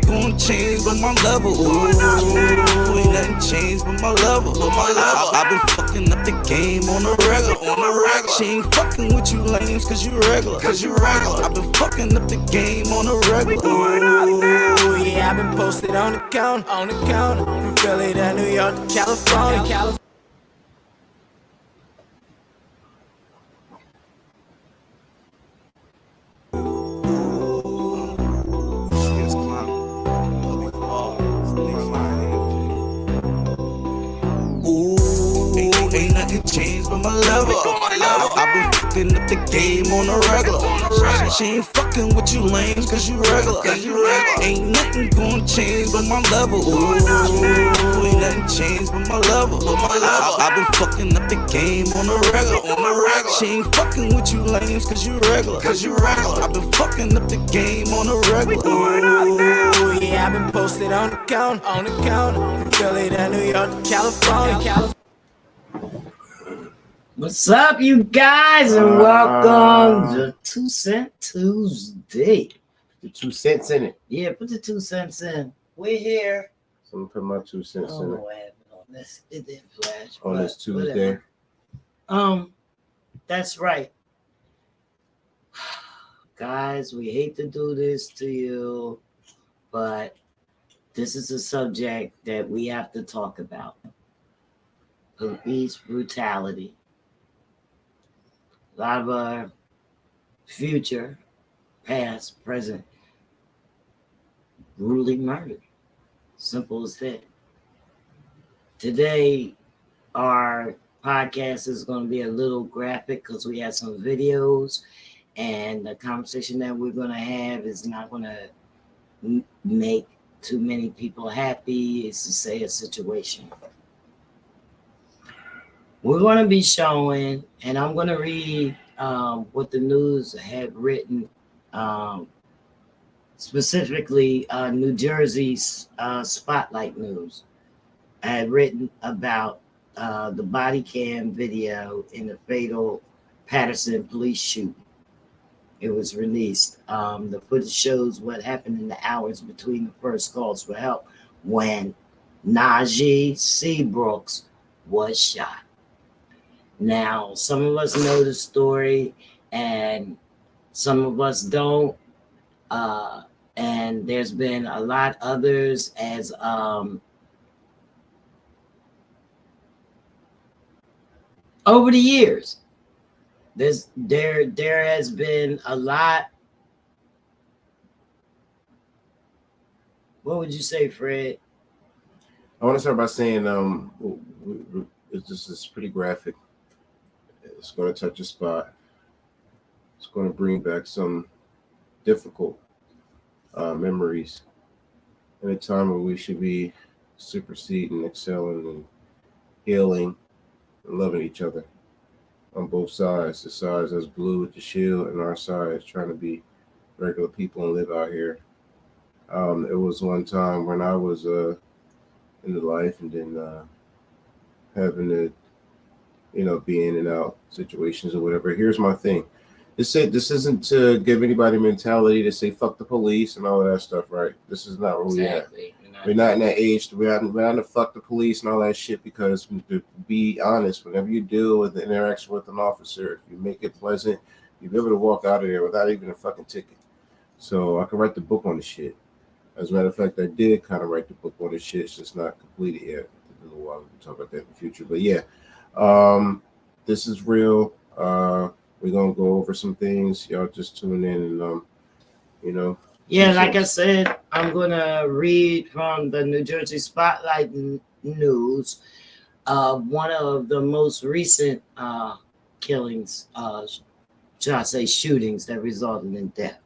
gonna change but my level. Ooh, ain't nothing changed but my level. I've been fucking up the game on the regular. She ain't fucking with you lames cause you regular. I've been fucking up the game on the regular. Ooh, yeah, I've been posted on the counter. From Philly to New York to California. Ain't nothing changed but my level. I've been fucking up the game on the regular. She ain't fucking with you lames cause you regular. Ain't nothing gonna change but my level. Ooh, ain't nothing changed but my level. I've been fucking up the game on the regular. She ain't fucking with you lames cause you regular. I've been fucking up the game on the regular. Ooh, yeah, I've been posted on the counter. From Philly to New York to California. What's up, you guys, and welcome to 2 Cent Tuesday. The 2 cents in it. Yeah, put the 2 cents in. We're here. So I'm gonna put my 2 cents in it. What happened on this? It didn't flash. On this Tuesday. Whatever. That's right. Guys, we hate to do this to you, but this is a subject that we have to talk about. Police brutality. A lot of our future, past, present, brutally murdered. Simple as that. Today, our podcast is going to be a little graphic because we have some videos, and the conversation that we're going to have is not going to make too many people happy. It's to say a situation. We're going to be showing, and I'm going to read what the news had written, specifically New Jersey's Spotlight News had written about the body cam video in the fatal Patterson police shooting. It was released. The footage shows what happened in the hours between the first calls for help when NAJEE SEABROOKS was shot. Now, some of us know the story and some of us don't. And there's been a lot others as over the years. There has been a lot. What would you say, Fred? I want to start by saying this is pretty graphic. It's going to touch a spot. It's going to bring back some difficult memories in a time where we should be superseding, excelling, and healing and loving each other on both sides. The sides that's blue with the shield, and our side is trying to be regular people and live out here. It was one time when I was in the life and then having to be in and out situations or whatever. Here's my thing. This isn't to give anybody mentality to say fuck the police and all of that stuff, right? This is not where we at. We're not in that age. We're not to fuck the police and all that shit, because to be honest, whenever you deal with the interaction with an officer, if you make it pleasant, you'll be able to walk out of there without even a fucking ticket. So I can write the book on the shit. As a matter of fact, I did kind of write the book on the shit. It's just not completed yet. A little while, we can talk about that in the future. But yeah. This is real. We're gonna go over some things. Y'all just tune in and Yeah, like I said, I'm gonna read from the New Jersey Spotlight News. One of the most recent killings, should I say shootings, that resulted in death.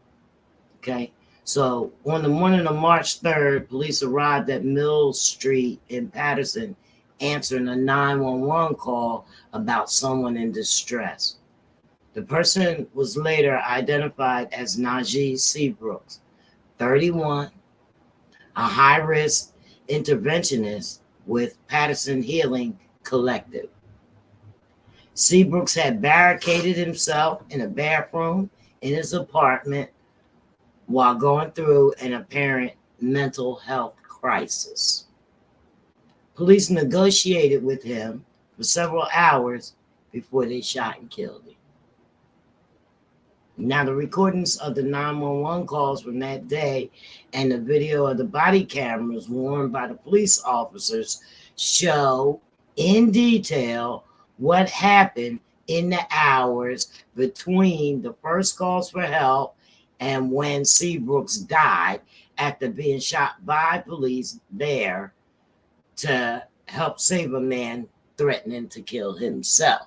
Okay. So on the morning of March 3rd, police arrived at Mill Street in Patterson, answering a 911 call about someone in distress. The person was later identified as NAJEE SEABROOKS, 31, a high-risk interventionist with Patterson Healing Collective. SEABROOKS had barricaded himself in a bathroom in his apartment while going through an apparent mental health crisis. Police negotiated with him for several hours before they shot and killed him. Now, the recordings of the 911 calls from that day and the video of the body cameras worn by the police officers show in detail what happened in the hours between the first calls for help and when Seabrooks died after being shot by police there to help save a man threatening to kill himself.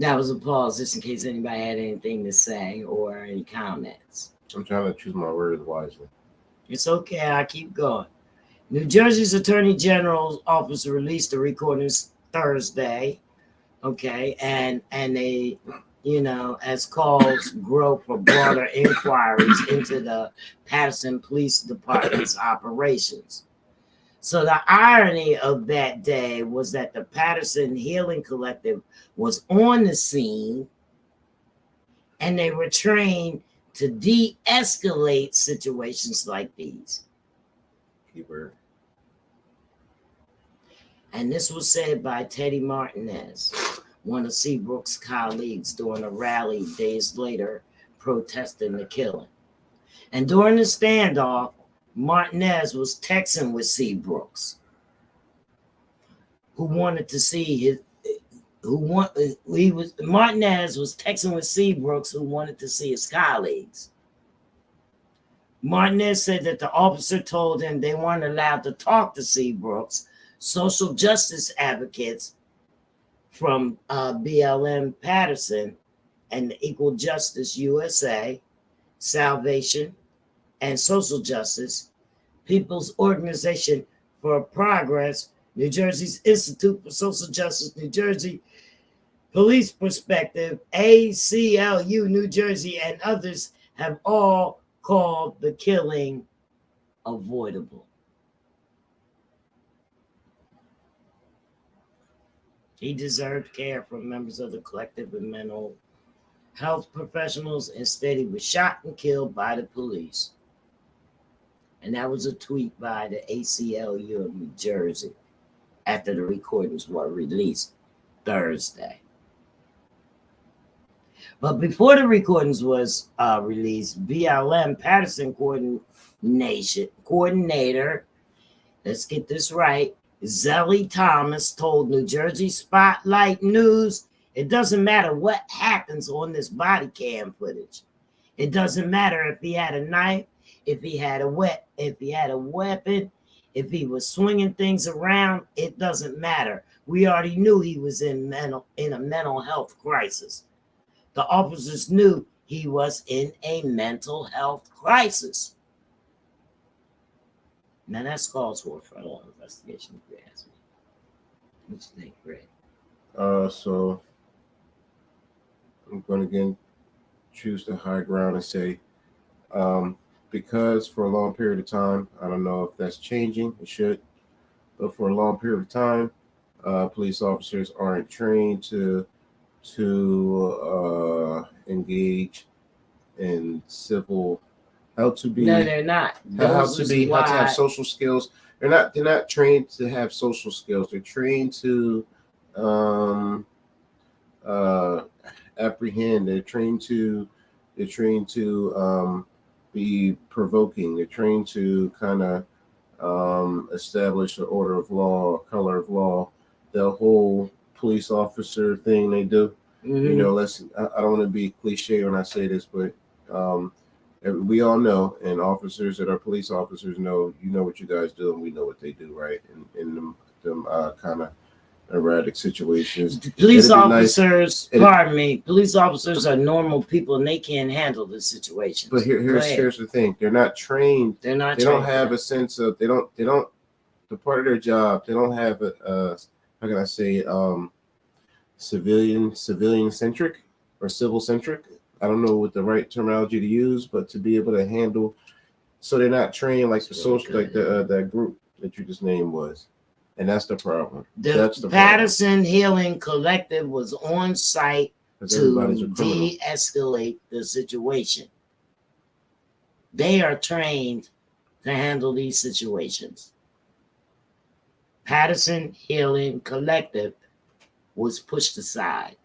That was a pause just in case anybody had anything to say or any comments. I'm trying to choose my words wisely. It's okay, I keep going. New Jersey's Attorney General's office released the recordings Thursday. Okay, and they, you know, as calls grow for broader inquiries into the Patterson Police Department's operations. So the irony of that day was that the Patterson Healing Collective was on the scene and they were trained to de-escalate situations like these. Keyword. And this was said by Teddy Martinez, one of Seabrook's colleagues, during a rally days later protesting the killing. And during the standoff, Martinez was texting with Seabrooks, Martinez was texting with Seabrooks, who wanted to see his colleagues. Martinez said that the officer told him they weren't allowed to talk to Seabrooks. Social justice advocates from BLM Patterson and the Equal Justice USA, Salvation, and Social Justice, People's Organization for Progress, New Jersey's Institute for Social Justice, New Jersey, Police Perspective, ACLU, New Jersey, and others have all called the killing avoidable. He deserved care from members of the collective and mental health professionals. Instead, he was shot and killed by the police. And that was a tweet by the ACLU of New Jersey after the recordings were released Thursday. But before the recordings was released, BLM Patterson coordinator, let's get this right, Zelly Thomas told New Jersey Spotlight News, it doesn't matter what happens on this body cam footage. It doesn't matter if he had a knife, if he had a weapon, if he was swinging things around, it doesn't matter. We already knew he was in a mental health crisis. The officers knew he was in a mental health crisis. Now that's calls for a federal investigation, if you ask me. What you think, Greg? So I'm going to again choose the high ground and say, because for a long period of time, I don't know if that's changing, it should, but for a long period of time, police officers aren't trained to engage in civil, how to be. No, they're not. How to have social skills. They're not trained to have social skills. They're trained to apprehend. They're trained to be provoking. They're trained to kind of establish the order of law, color of law. The whole police officer thing they do. Mm-hmm. You know, I don't want to be cliche when I say this, but we all know, and officers that are police officers know, you know what you guys do, and we know what they do, right? In them kind of erratic situations. Police officers, police officers are normal people, and they can't handle the situation. But here's the thing: they're not trained. They don't have a sense of. They don't. The part of their job, they don't have a how can I say, civilian centric or civil centric. I don't know what the right terminology to use, but to be able to handle, so they're not trained like the social, like that group that you just named was, and that's the problem. The Patterson Healing Collective was on site Because everybody's a to criminal. de-escalate the situation. They are trained to handle these situations. Patterson Healing Collective was pushed aside.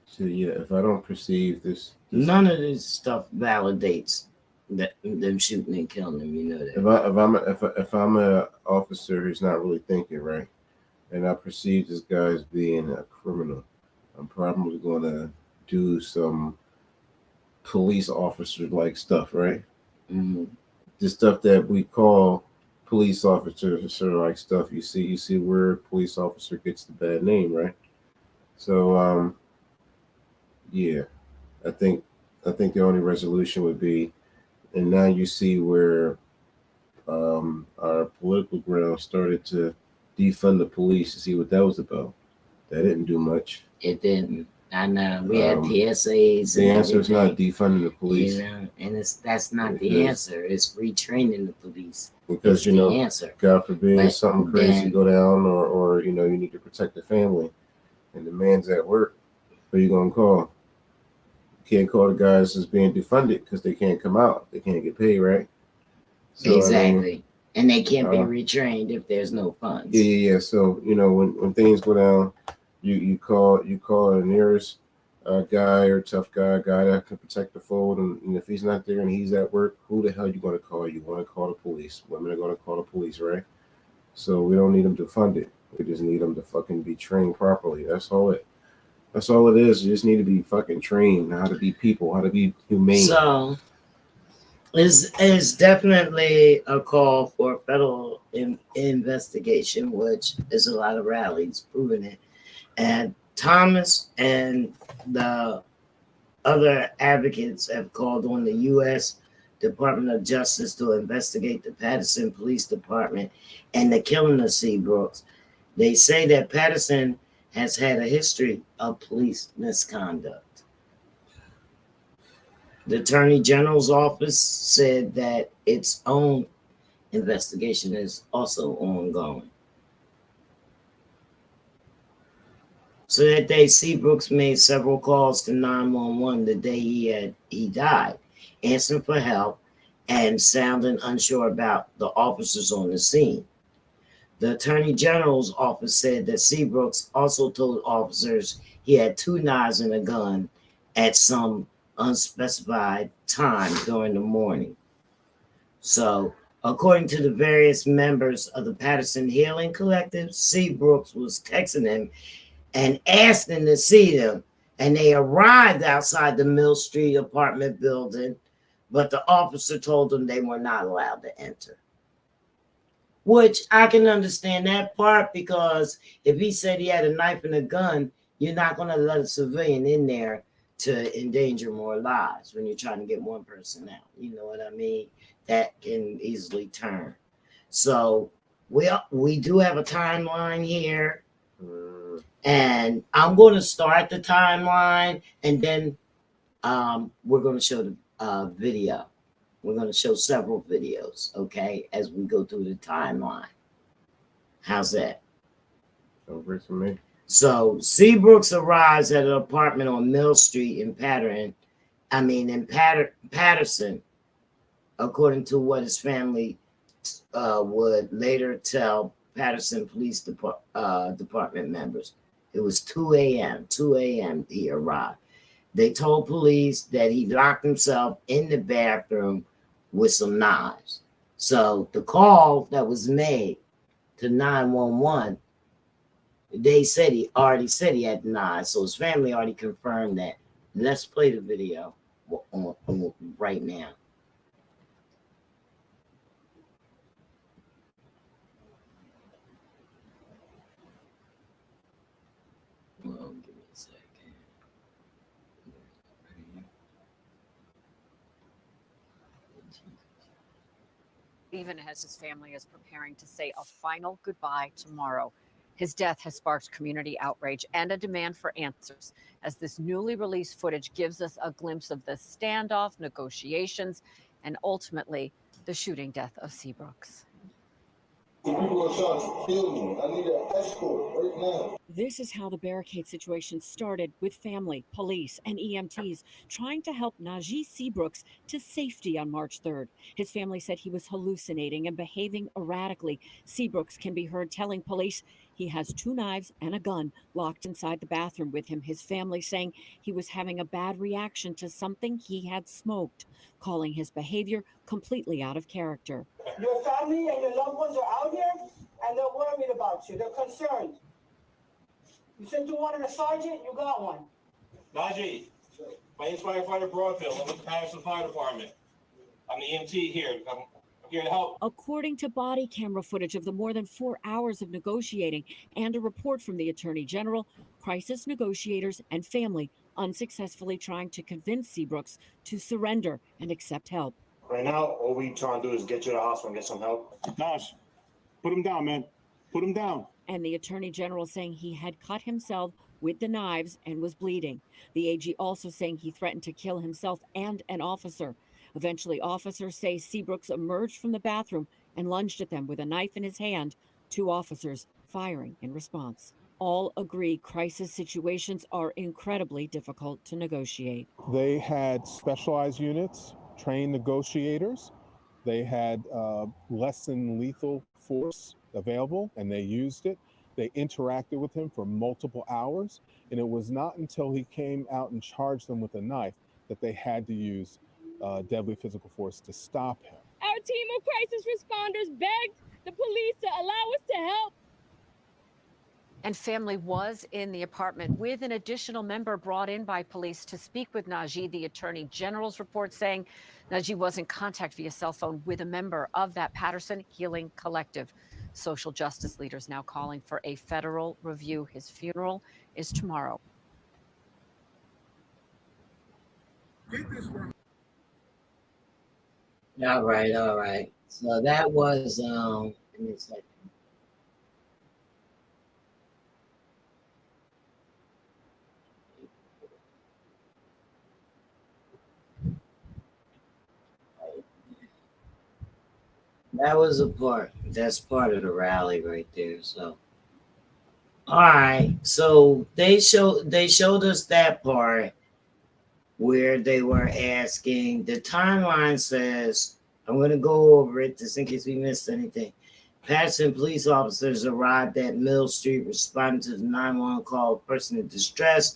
So yeah, if I don't perceive this None of this stuff validates that them shooting and killing them. You know that. if I'm a officer who's not really thinking right, and I perceive this guy as being a criminal, I'm probably going to do some police officer like stuff, right? Mm-hmm. The stuff that we call police officer like stuff. You see where police officer gets the bad name, right? So yeah, I think the only resolution would be, and now you see where our political ground started to defund the police to see what that was about. That didn't do much. It didn't. I know we had PSAs. The and answer is not everything, defunding the police. you know, and that's not the answer. It's retraining the police. Because It's you know, the answer. God forbid But something crazy then- go down, or you know, you need to protect the family, and the man's at work. Who you gonna call? You can't call the guys that's being defunded because they can't come out. They can't get paid, right? So, Exactly. I mean, and they can't be retrained if there's no funds. Yeah. So you know, when things go down, you call the nearest guy or tough guy that can protect the fold, and if he's not there and he's at work, who the hell you going to call? You want to call the police. Women are going to call the police, right? So we don't need them to fund it. We just need them to fucking be trained properly. That's all it is. You just need to be fucking trained how to be people, how to be humane. So is definitely a call for federal investigation, which is a lot of rallies proving it. And Thomas and the other advocates have called on the U.S. Department of Justice to investigate the Patterson Police Department and the killing of SEABROOKS. They say that Patterson has had a history of police misconduct. The Attorney General's office said that its own investigation is also ongoing. So that day, SEABROOKS made several calls to 911 the day he died, answering for help and sounding unsure about the officers on the scene. The Attorney General's office said that SEABROOKS also told officers he had 2 knives and a gun at some unspecified time during the morning. So, according to the various members of the Patterson Healing Collective, SEABROOKS was texting him and asked them to see them, and they arrived outside the Mill Street apartment building, but the officer told them they were not allowed to enter. Which I can understand that part, because if he said he had a knife and a gun, you're not going to let a civilian in there to endanger more lives when you're trying to get one person out. You know what I mean? That can easily turn. So we do have a timeline here. And I'm going to start the timeline, and then we're going to show the video. We're going to show several videos, okay, as we go through the timeline. How's that? Sounds great to me. So SEABROOKS arrives at an apartment on Mill Street in Patterson, according to what his family would later tell Patterson Police Department members. It was 2 a.m. 2 a.m. he arrived. They told police that he locked himself in the bathroom with some knives. So the call that was made to 911, they said he had knives. So his family already confirmed that. Let's play the video right now. Well, give me a second. Even as his family is preparing to say a final goodbye tomorrow. His death has sparked community outrage and a demand for answers, as this newly released footage gives us a glimpse of the standoff, negotiations, and ultimately the shooting death of SEABROOKS. People are trying to kill me. I need an escort right now. This is how the barricade situation started, with family, police, and EMTs trying to help NAJEE SEABROOKS to safety on March 3rd. His family said he was hallucinating and behaving erratically. SEABROOKS can be heard telling police he has 2 knives and a gun locked inside the bathroom with him. His family saying he was having a bad reaction to something he had smoked, calling his behavior completely out of character. Your family and your loved ones are out here, and they're worried about you. They're concerned. You said you wanted a sergeant, you got one. NAJEE, my name's Firefighter Broadfield. I'm with the Patterson Fire Department. I'm the EMT here. I'm here to help. According to body camera footage of the more than 4 hours of negotiating and a report from the Attorney General, crisis negotiators and family unsuccessfully trying to convince SEABROOKS to surrender and accept help. Right now, all we trying to do is get you to the hospital and get some help. Nash, put him down, man. Put him down. And the Attorney General saying he had cut himself with the knives and was bleeding. The AG also saying he threatened to kill himself and an officer. Eventually, officers say SEABROOKS emerged from the bathroom and lunged at them with a knife in his hand, 2 officers firing in response. All agree crisis situations are incredibly difficult to negotiate. They had specialized units, trained negotiators. They had less than lethal force available, and they used it. They interacted with him for multiple hours, and it was not until he came out and charged them with a knife that they had to use deadly physical force to stop him. Our team of crisis responders begged the police to allow us to help. And family was in the apartment with an additional member brought in by police to speak with NAJEE. The Attorney General's report saying NAJEE was in contact via cell phone with a member of that Patterson Healing Collective. Social justice leaders now calling for a federal review. His funeral is tomorrow. All right. So that was give me a second. That was that's part of the rally right there. So all right, so they showed us that part where they were asking. The timeline says, I'm going to go over it just in case we missed anything. Patterson police officers arrived at Mill Street, responding to the 911 call of person in distress.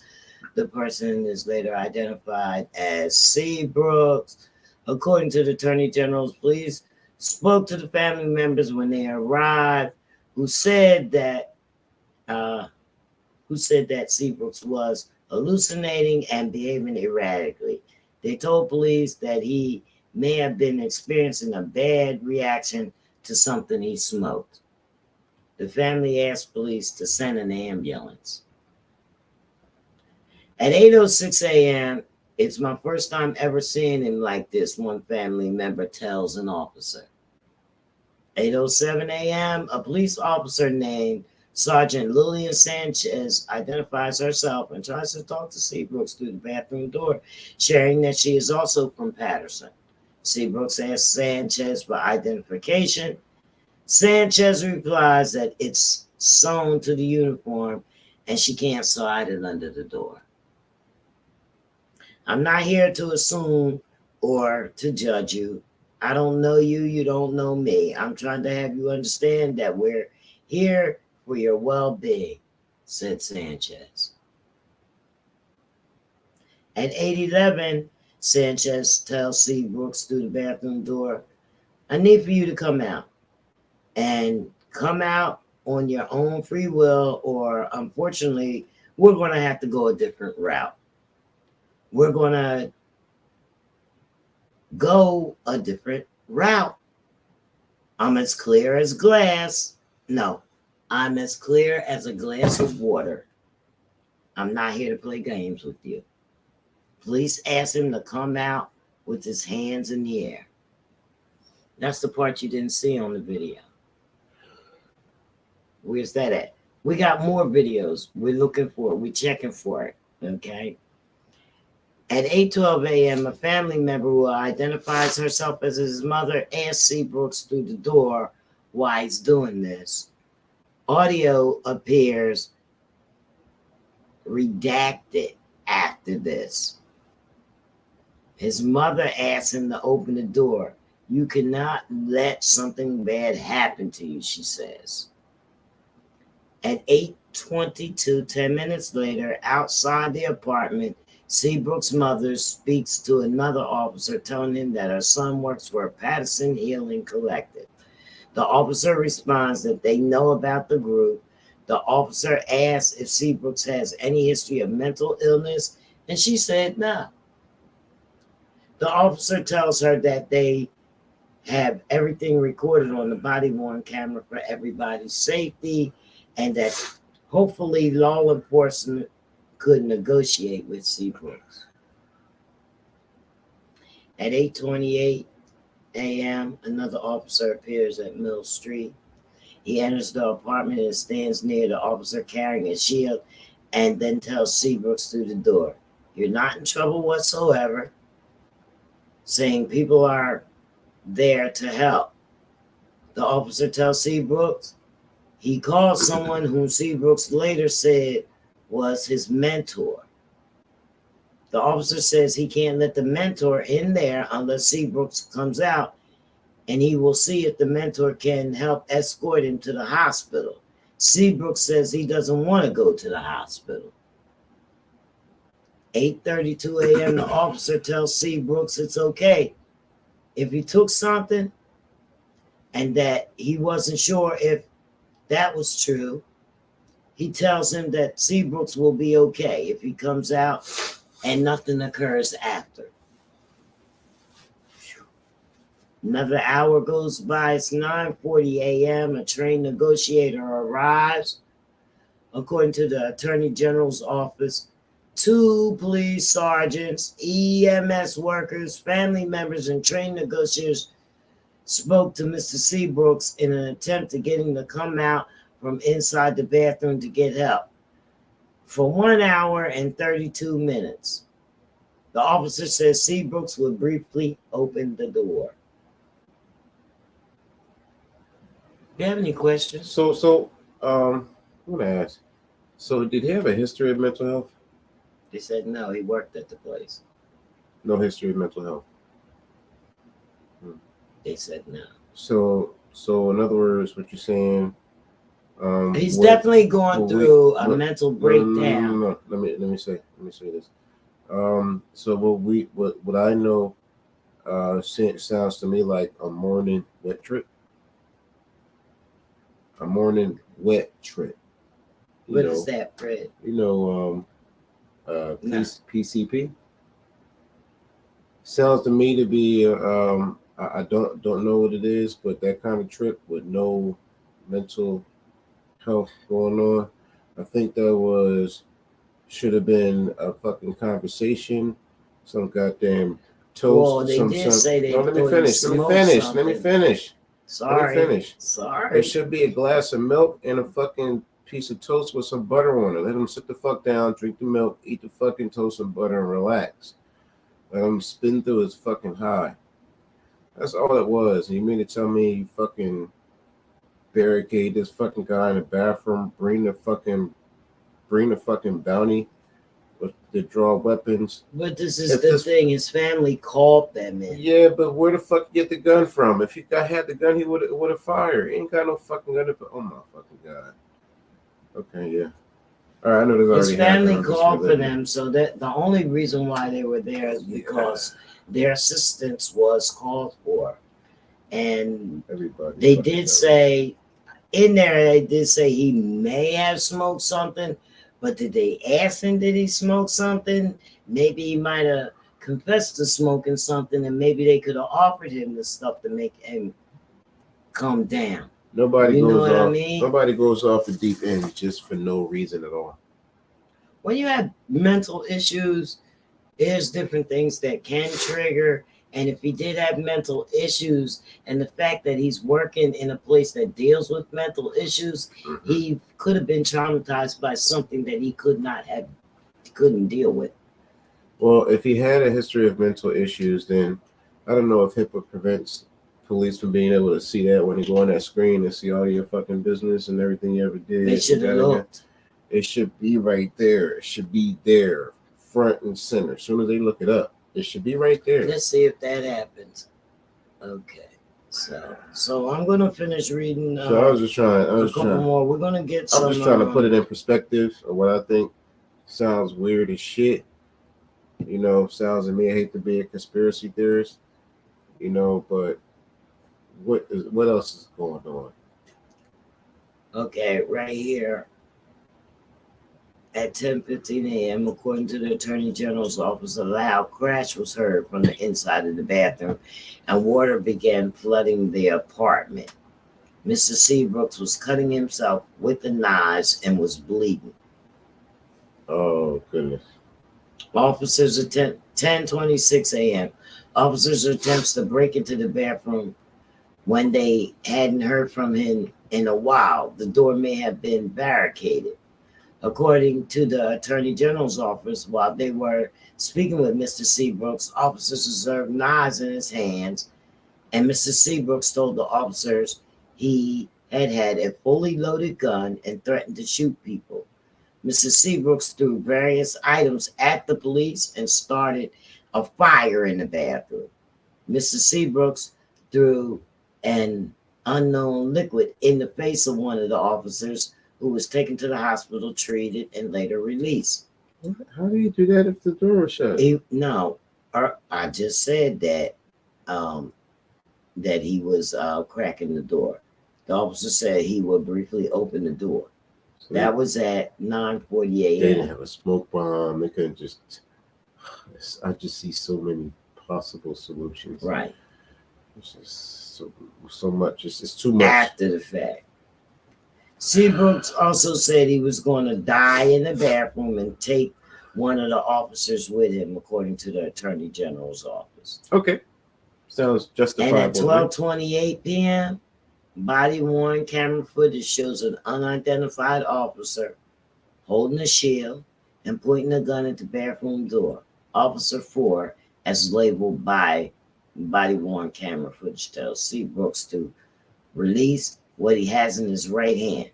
The person is later identified as SEABROOKS. According to the Attorney General's, police spoke to the family members when they arrived, who said that SEABROOKS was hallucinating and behaving erratically. They told police that he may have been experiencing a bad reaction to something he smoked. The family asked police to send an ambulance. At 8:06 a.m., it's my first time ever seeing him like this, one family member tells an officer. 8:07 a.m., a police officer named Sergeant Lillian Sanchez identifies herself and tries to talk to SEABROOKS through the bathroom door, sharing that she is also from Patterson. SEABROOKS asks Sanchez for identification. Sanchez replies that it's sewn to the uniform and she can't slide it under the door. I'm not here to assume or to judge you. I don't know you, you don't know me. I'm trying to have you understand that we're here for your well-being, said Sanchez. At 8:11, Sanchez tells SEABROOKS through the bathroom door, I need for you to come out. And come out on your own free will, or unfortunately, we're going to have to go a different route. We're going to go a different route. I'm as clear as glass. No, I'm as clear as a glass of water. I'm not here to play games with you. Police asked him to come out with his hands in the air. That's the part you didn't see on the video. Where's that at? We got more videos. We're looking for it. We're checking for it. Okay. At 8:12 a.m., a family member who identifies herself as his mother asked SEABROOKS through the door while he's doing this. Audio appears redacted after this. His mother asks him to open the door. You cannot let something bad happen to you, she says. At 8:22, 10 minutes later, outside the apartment, Seabrook's mother speaks to another officer, telling him that her son works for Patterson Healing Collective. The officer responds that they know about the group. The officer asks if Seabrooks has any history of mental illness, and she said no. The officer tells her that they have everything recorded on the body-worn camera for everybody's safety, and that hopefully law enforcement could negotiate with Seabrooks. At 8:28 a.m., another officer appears at Mill Street. He enters the apartment and stands near the officer carrying a shield, and then tells Seabrooks through the door, "You're not in trouble whatsoever," saying people are there to help. The officer tells Seabrooks he called someone whom Seabrooks later said was his mentor. The officer says he can't let the mentor in there unless Seabrooks comes out, and he will see if the mentor can help escort him to the hospital. Seabrooks says he doesn't want to go to the hospital. 8:32 a.m., the officer tells Seabrooks it's okay if he took something, and that he wasn't sure if that was true. He tells him that Seabrooks will be okay if he comes out and nothing occurs after. Another hour goes by. It's 9:40 a.m. A trained negotiator arrives. According to the Attorney General's office, 2 police sergeants, EMS workers, family members, and trained negotiators spoke to Mr. Seabrooks in an attempt to get him to come out from inside the bathroom to get help. For 1 hour and 32 minutes, the officer says Seabrooks would briefly open the door. Do you have any questions? So, I'm gonna ask. So, did he have a history of mental health? They said no, he worked at the place. No history of mental health. They said no. So in other words, what you're saying? He's definitely going through a mental breakdown. No. Let me say this. So what I know sounds to me like a morning wet trip. A morning wet trip. What is that, Fred? PCP. Sounds to me to be I don't know what it is, but that kind of trip with no mental health going on. I think that should have been a fucking conversation. Some goddamn toast. Well, they did say they. No, let me finish. Sorry. There should be a glass of milk and a fucking piece of toast with some butter on it. Let him sit the fuck down, drink the milk, eat the fucking toast and butter, and relax. Let him spin through his fucking high. That's all it was. And you mean to tell me you fucking barricade this fucking guy in the bathroom, bring the fucking bounty with the draw weapons? But this is the thing. His family called them in. Yeah, but where the fuck you get the gun from? If he had the gun, he would have fired. He ain't got no fucking gun. Oh my fucking god. Okay, yeah. All right, I know there's his family called for them, so that the only reason why they were there is because their assistance was called for. And they did say in there, they did say he may have smoked something, but did they ask him, did he smoke something? Maybe he might have confessed to smoking something, and maybe they could have offered him the stuff to make him calm down. Nobody goes off the deep end just for no reason at all. When you have mental issues, there's different things that can trigger. And if he did have mental issues, and the fact that he's working in a place that deals with mental issues, he could have been traumatized by something that he couldn't deal with. Well, if he had a history of mental issues, then I don't know if HIPAA prevents police for being able to see that when you go on that screen and see all your fucking business and everything you ever did. They should have looked. It should be right there. It should be there, front and center. As soon as they look it up, it should be right there. Let's see if that happens. Okay. So I'm gonna finish reading. So I was just trying. a couple more. We're gonna get some. I'm just trying to put it in perspective of what I think sounds weird as shit. You know, sounds to me. I hate to be a conspiracy theorist. You know, but what else is going on? Okay, right here. At 10:15 a.m., according to the Attorney General's office, a loud crash was heard from the inside of the bathroom, and water began flooding the apartment. Mr. Seabrooks was cutting himself with the knives and was bleeding. Oh, goodness. Officers at 10:26 a.m. Officers' attempts to break into the bathroom when they hadn't heard from him in a while. The door may have been barricaded. According to the Attorney General's office, while they were speaking with Mr. Seabrooks, officers observed knives in his hands, and Mr. Seabrooks told the officers he had a fully loaded gun and threatened to shoot people. Mr. Seabrooks threw various items at the police and started a fire in the bathroom. Mr. Seabrooks threw an unknown liquid in the face of one of the officers, who was taken to the hospital, treated, and later released. How do you do that if the door was shut? I just said that that he was cracking the door. The officer said he would briefly open the door. So that was at 9:40 a.m. They didn't have a smoke bomb. They couldn't just. I just see so many possible solutions. Right. It's just so much. It's too much. After the fact. Seabrooks also said he was going to die in the bathroom and take one of the officers with him, according to the Attorney General's office. Okay. Sounds justifiable. And at 12:28 p.m., body-worn camera footage shows an unidentified officer holding a shield and pointing a gun at the bathroom door. Officer 4, as labeled by body-worn camera footage, tells Seabrooks to release what he has in his right hand.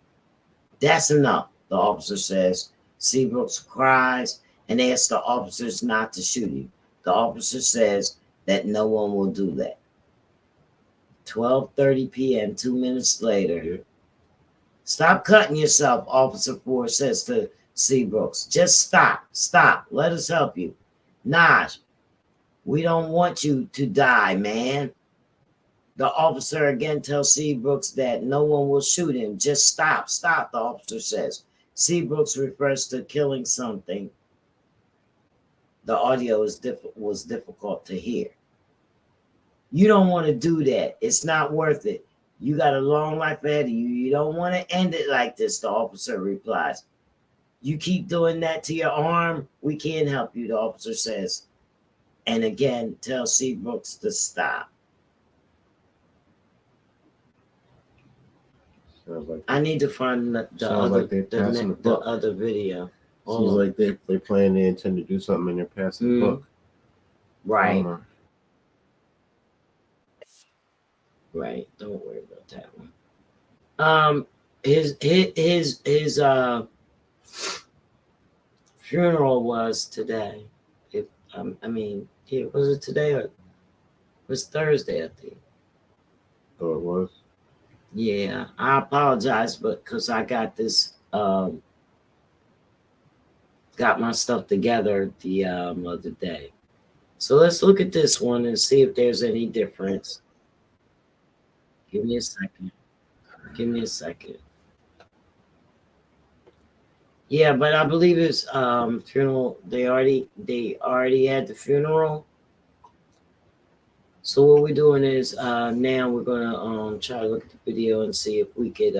That's enough, the officer says. Seabrooks cries and asks the officers not to shoot him. The officer says that no one will do that. 12:30 p.m., 2 minutes later. Stop cutting yourself, Officer 4 says to Seabrooks. Just stop. Let us help you. Naj, we don't want you to die, man. The officer again tells Seabrooks that no one will shoot him. Just stop, the officer says. Seabrooks refers to killing something. The audio was difficult to hear. You don't want to do that. It's not worth it. You got a long life ahead of you. You don't want to end it like this, the officer replies. You keep doing that to your arm, we can't help you, the officer says. And again, tell Seabrooks to stop. Like I need to find the other video. Seems like they plan, they intend to do something and they're passing the book. Right. Right. Don't worry about that one. His funeral was today. Was it today or it was Thursday, I think. Oh, it was? Yeah, I apologize, but because I got this, got my stuff together the other day. So let's look at this one and see if there's any difference. Give me a second. Yeah, but I believe it's funeral. They already had the funeral. So what we're doing is now we're gonna try to look at the video and see if we could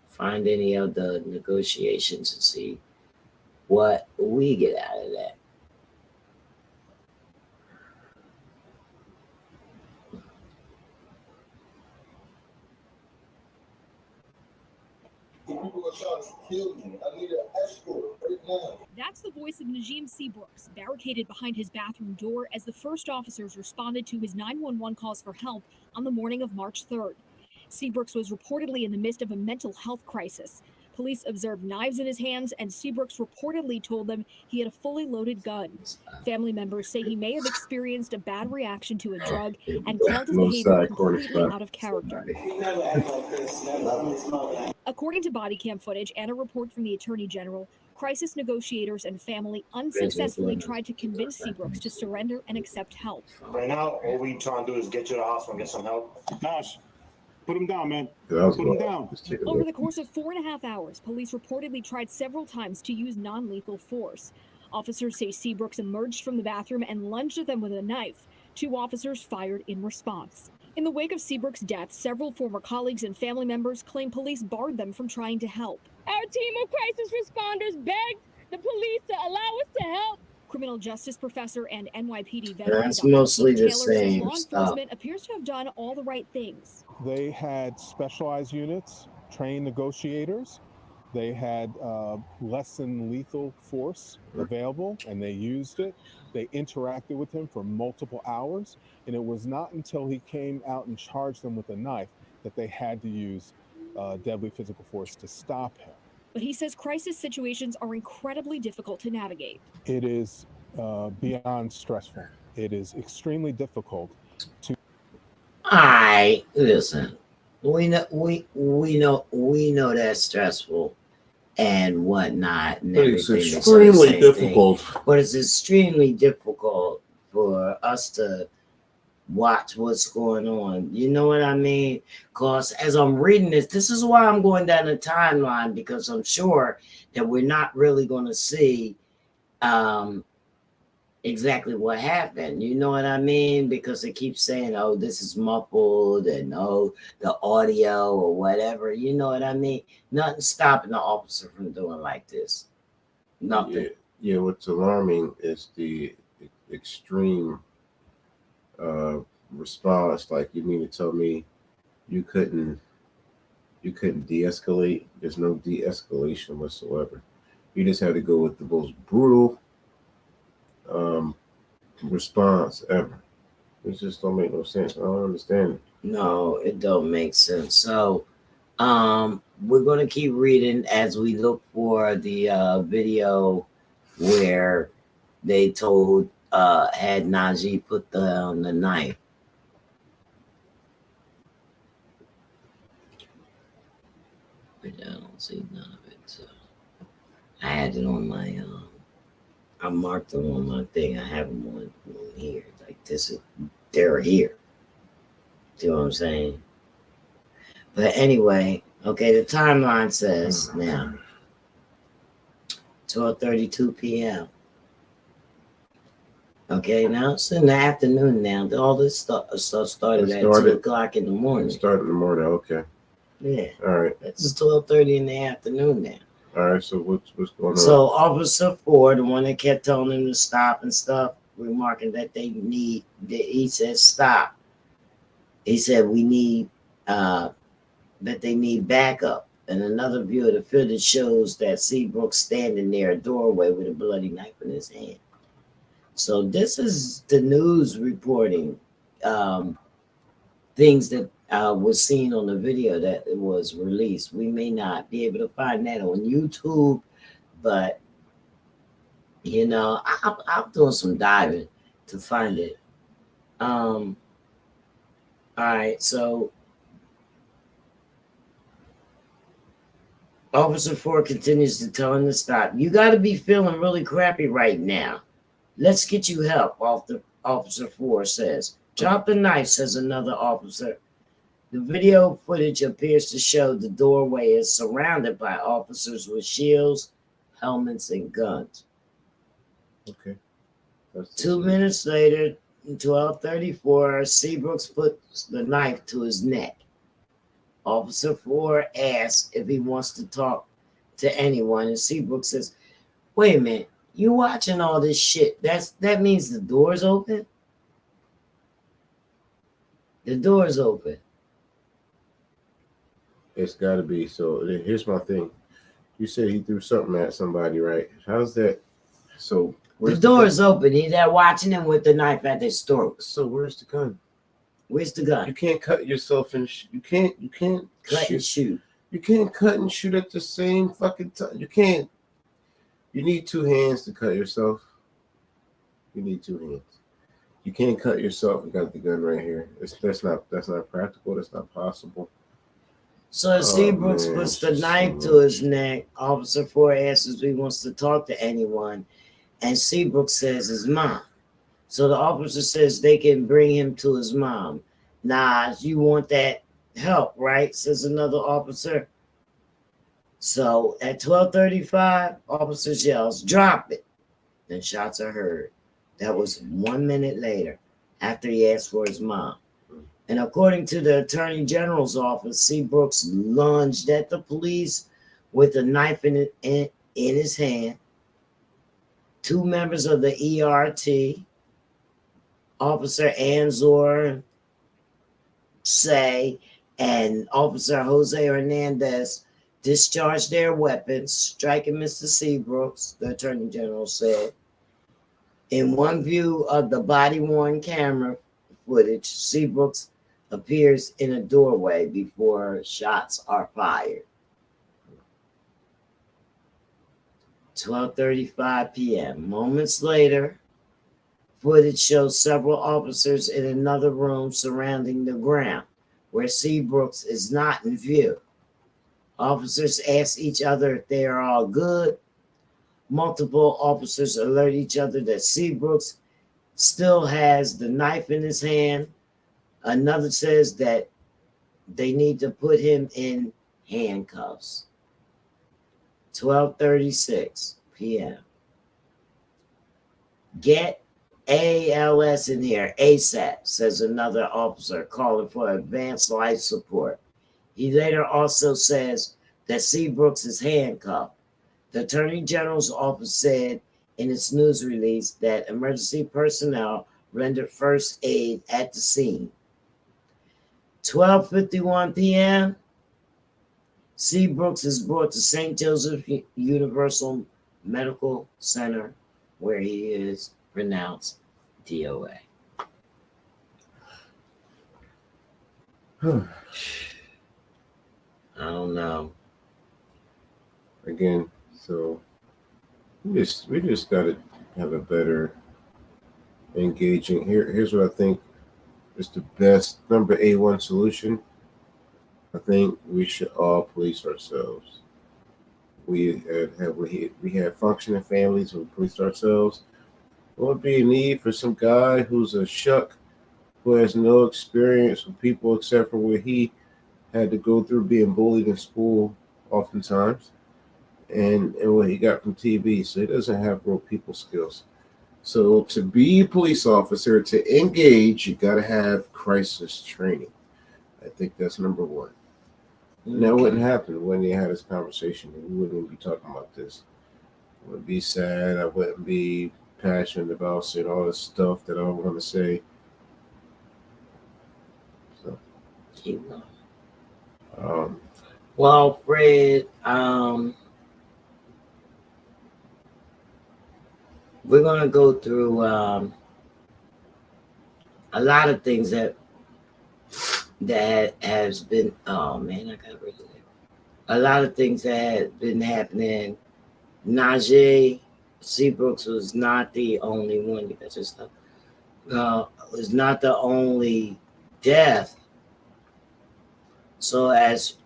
find any of the negotiations and see what we get out of that. People are trying to kill me. I need an escort right now. That's the voice of NAJEE SEABROOKS, barricaded behind his bathroom door as the first officers responded to his 911 calls for help on the morning of March 3rd. SEABROOKS was reportedly in the midst of a mental health crisis. Police observed knives in his hands, and SEABROOKS reportedly told them he had a fully loaded gun. Family members say he may have experienced a bad reaction to a drug and called his behavior completely out of character. According to body cam footage and a report from the Attorney General, crisis negotiators and family unsuccessfully tried to convince SEABROOKS to surrender and accept help. Right now, all we trying to do is get you to the hospital and get some help. Nash, put him down, man. Put him down. Over the course of 4.5 hours, police reportedly tried several times to use non-lethal force. Officers say SEABROOKS emerged from the bathroom and lunged at them with a knife. 2 officers fired in response. In the wake of SEABROOKS' death, several former colleagues and family members claim police barred them from trying to help. Our team of crisis responders begged the police to allow us to help. criminal justice professor and NYPD veteran. That's mostly the same law stuff. enforcement appears to have done all the right things. They had specialized units, trained negotiators. They had less than lethal force available, and they used it. They interacted with him for multiple hours, and it was not until he came out and charged them with a knife that they had to use deadly physical force to stop him. But he says crisis situations are incredibly difficult to navigate. It is beyond stressful. It is extremely difficult to. Listen, we know that's stressful and whatnot. And it's extremely difficult. But it's extremely difficult for us to watch what's going on. You know what I mean? Because as I'm reading this is why I'm going down the timeline, because I'm sure that we're not really going to see exactly what happened. You know what I mean? Because it keeps saying, oh, this is muffled, and oh, the audio or whatever. You know what I mean? Nothing stopping the officer from doing like this. Nothing. Yeah, what's alarming is the extreme response. Like, you mean to tell me you couldn't de-escalate? There's no de-escalation whatsoever. You just had to go with the most brutal response ever. It just don't make no sense. I don't understand it. No, it don't make sense. So we're gonna keep reading as we look for the video where they told had NAJEE put the knife. But I don't see none of it. So I had it on my I marked them on my thing. I have them on here. Like this, they're here. See what I'm saying? But anyway, okay, the timeline says now 12:32 p.m. Okay, now it's in the afternoon now. All this stuff started at 2 o'clock in the morning. It started in the morning, okay. Yeah. All right. It's 12:30 in the afternoon now. All right, so what's going on? So Officer Ford, the one that kept telling him to stop and stuff, remarking that he said stop. He said we need that they need backup. And another view of the footage shows that SEABROOKS standing near a doorway with a bloody knife in his hand. So this is the news reporting things that was seen on the video that was released. We may not be able to find that on YouTube, but you know, I'm doing some diving to find it. All right, so Officer Ford continues to tell him to stop. You got to be feeling really crappy right now. Let's get you help, Officer Ford says. Drop the knife, says another officer. The video footage appears to show the doorway is surrounded by officers with shields, helmets, and guns. Okay. 2 minutes later, 12:34, SEABROOKS puts the knife to his neck. Officer Ford asks if he wants to talk to anyone, and SEABROOKS says, wait a minute, you watching all this shit? That means the door's open? The door's open. It's got to be. So here's my thing. You said he threw something at somebody, right? How's that? So the door is open. He's there watching him with the knife at his throat. So where's the gun? Where's the gun? You can't cut yourself and you can't cut and shoot. You can't cut and shoot at the same fucking time. You can't. You need two hands to cut yourself. You need two hands. You can't cut yourself. You got the gun right here. That's not practical. That's not possible. So as Seabrooks puts the knife to his neck, Officer Ford asks if he wants to talk to anyone, and Seabrooks says his mom. So the officer says they can bring him to his mom. Nah, you want that help, right? Says another officer. So at 12:35, officers yells, "Drop it!" Then shots are heard. That was 1 minute later, after he asked for his mom. And according to the Attorney General's office, Seabrooks lunged at the police with a knife in his hand. Two members of the ERT, Officer Anzor Say and Officer Jose Hernandez, discharged their weapons, striking Mr. Seabrooks, the Attorney General said. In one view of the body-worn camera footage, Seabrooks appears in a doorway before shots are fired. 12:35 p.m. Moments later, footage shows several officers in another room surrounding the ground where Seabrooks is not in view. Officers ask each other if they are all good. Multiple officers alert each other that Seabrooks still has the knife in his hand. Another says that they need to put him in handcuffs. 12:36 p.m. Get ALS in here ASAP, says another officer calling for advanced life support. He later also says that Seabrooks is handcuffed. The Attorney General's office said in its news release that emergency personnel rendered first aid at the scene. 12:51 p.m. Seabrooks is brought to St. Joseph Universal Medical Center, where he is pronounced DOA. I don't know. Again, so we just got to have a better engaging. Here's what I think is the best number A1 solution. I think we should all police ourselves. We have functioning families. We police ourselves. There would be a need for some guy who's a shuck, who has no experience with people except for what he had to go through being bullied in school oftentimes, and what he got from TV. So he doesn't have real people skills. So to be a police officer, to engage, you got to have crisis training. I think that's number one. And that wouldn't happen when they had this conversation. We wouldn't be talking about this. I wouldn't be sad. I wouldn't be passionate about saying all this stuff that I don't want to say. So, keep going. Well, Fred, we're going to go through a lot of things that has been, oh man, I got rid of it. A lot of things that have been happening. NAJEE Seabrooks was not the only one. You got your stuff. Was not the only death. So as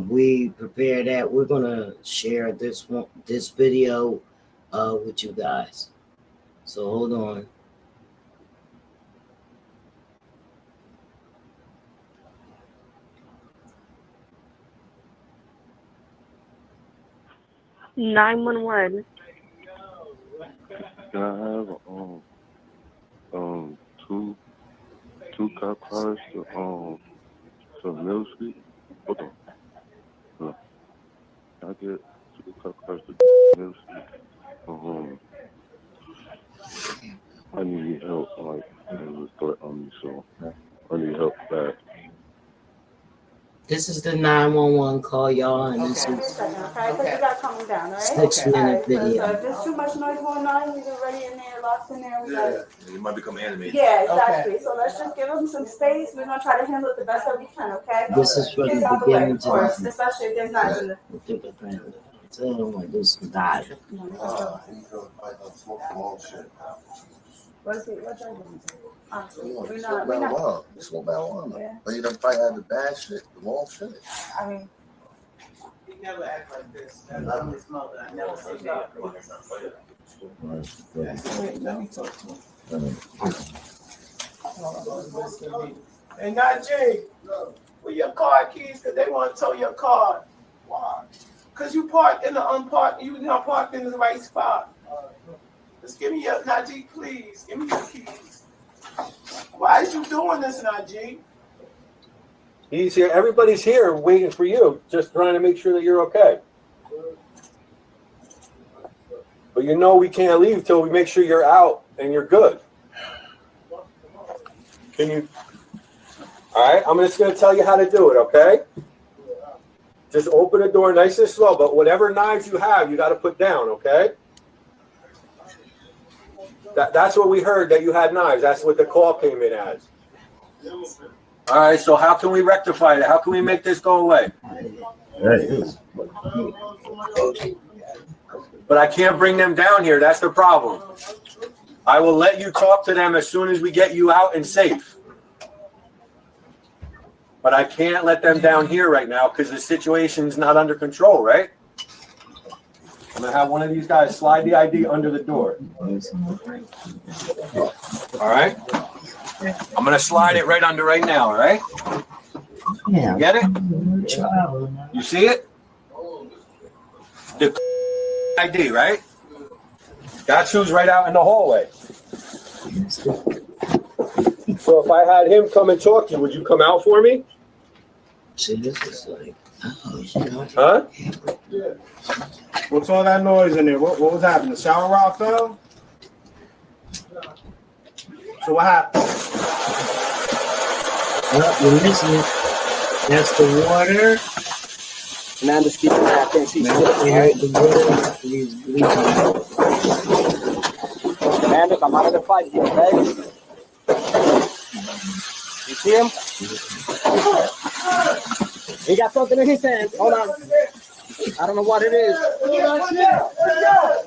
we prepare that, we're gonna share this video with you guys. So hold on. (911) Can I have two cop cars to Mill Street? Hold on. Can I get two cop cars to Mill Street? I need help. Like, there's a threat on me, so I need help back. This is the 911 call, y'all, and this Give me a is second, okay? Because you got coming down, all right? 6-minute Alright, video. so if there's too much noise going on, he's already in there, locked in there. We got You might become animated. Yeah, exactly. So let's just give him some space. We're gonna try to handle it the best that we can, okay? This is from Kids the out the way beginning to first, the end. especially if there's not in the. Tell them like this died. What's it? What's that? We're You not. We're not. smoke marijuana. Yeah. But you done probably had the bad shit, the wrong shit. I mean. He never act like this. That's how his mother. I never say that. Wait, let me talk to him. Hey, NAJEE, with your car keys, because they want to tow your car. Why? Because you parked in the unparked, you not parked in the right spot. Just give me your, NAJEE, please. Give me your keys. Why is you doing this, NAJEE? He's here. Everybody's here waiting for you, just trying to make sure that you're okay. But you know we can't leave till we make sure you're out and you're good. Can you? All right, I'm just going to tell you how to do it, okay? Just open the door nice and slow, but whatever knives you have, you got to put down, okay? That's what we heard, that you had knives. That's what the call came in as. All right, so how can we rectify it? How can we make this go away? But I can't bring them down here. That's the problem. I will let you talk to them as soon as we get you out and safe. But I can't let them down here right now because the situation's not under control, right? I'm going to have one of these guys slide the ID under the door. All right? I'm going to slide it right under right now, all right? Yeah. You get it? You see it? The ID, right? That's who's right out in the hallway. So if I had him come and talk to you, would you come out for me? See, this is like, Huh? What's all that noise in there? What was happening? The shower rod fell? So what happened? well, you're missing it. That's the water. Man, just keep it back. I can't see shit. The water is bleeding. Man, I'm out of the fight here, okay? You see him? He got something in his hand. Hold on. I don't know what it is.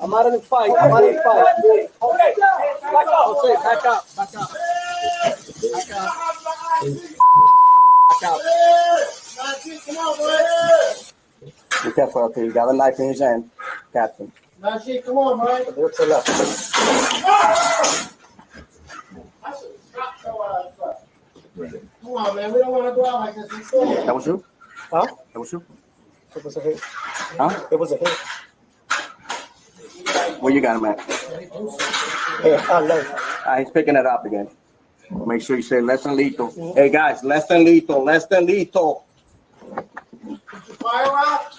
I'm out of the fight. I'm out of the fight. Okay, back up. Okay, back up. Back up. Back up. Back up. Be careful, okay? You got a knife in his hand, Captain. NAJEE, come on, man. Look to the left. Come on, man. We don't want to go out like this. That was you? Huh? That was you? It was a hit. Huh? It was a hit. Where you got him at? He's picking it up again. Make sure you say less than lethal. Hey guys, less than lethal, less than lethal. Fire out.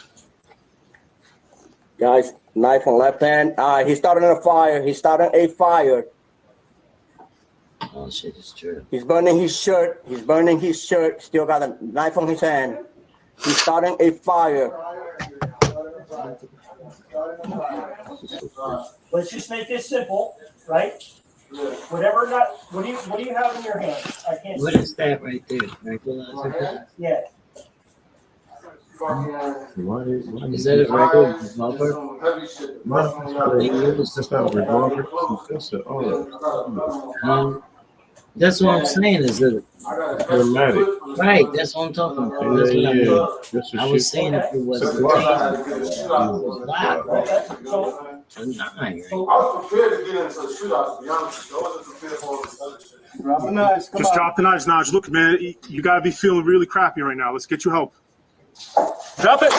Guys, knife on left hand. He's starting a fire. He's starting a fire. Oh shit, it's true. He's burning his shirt. He's burning his shirt. Still got a knife on his hand. He's starting a fire. Let's just make this simple, right? Whatever what do you have in your hand? I can't What see. is that right there? Tranquilizer? Yeah. Is that a regular revolver? That's not a revolver. That's what I'm saying. Is it automatic? right? That's what I'm talking about. That's what I mean. I was saying if it was a a 9, right? I was prepared to get into a shootout, to be honest. I wasn't prepared for all this other shit. Just drop the knives, Naj. Look, man, you got to be feeling really crappy right now. Let's get you help. Drop it.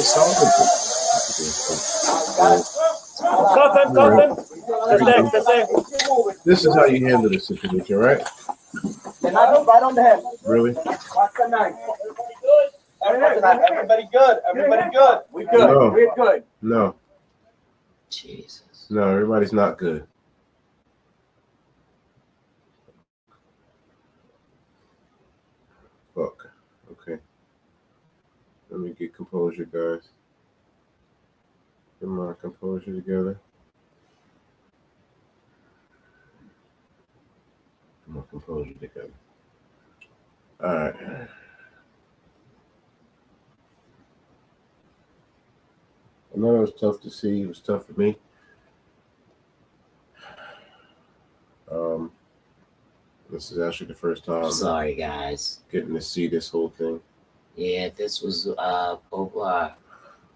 Something. This is how you handle this situation, right? Right on the head. Really? Watch the knife. Everybody good. Everybody good. We good. No. We're good. No. Jesus. No, everybody's not good. Let me get composure, guys. Get my composure together. Get my composure together. All right. I know it was tough to see. It was tough for me. This is actually the first time. Sorry, guys. Getting to see this whole thing. Yeah, this was both our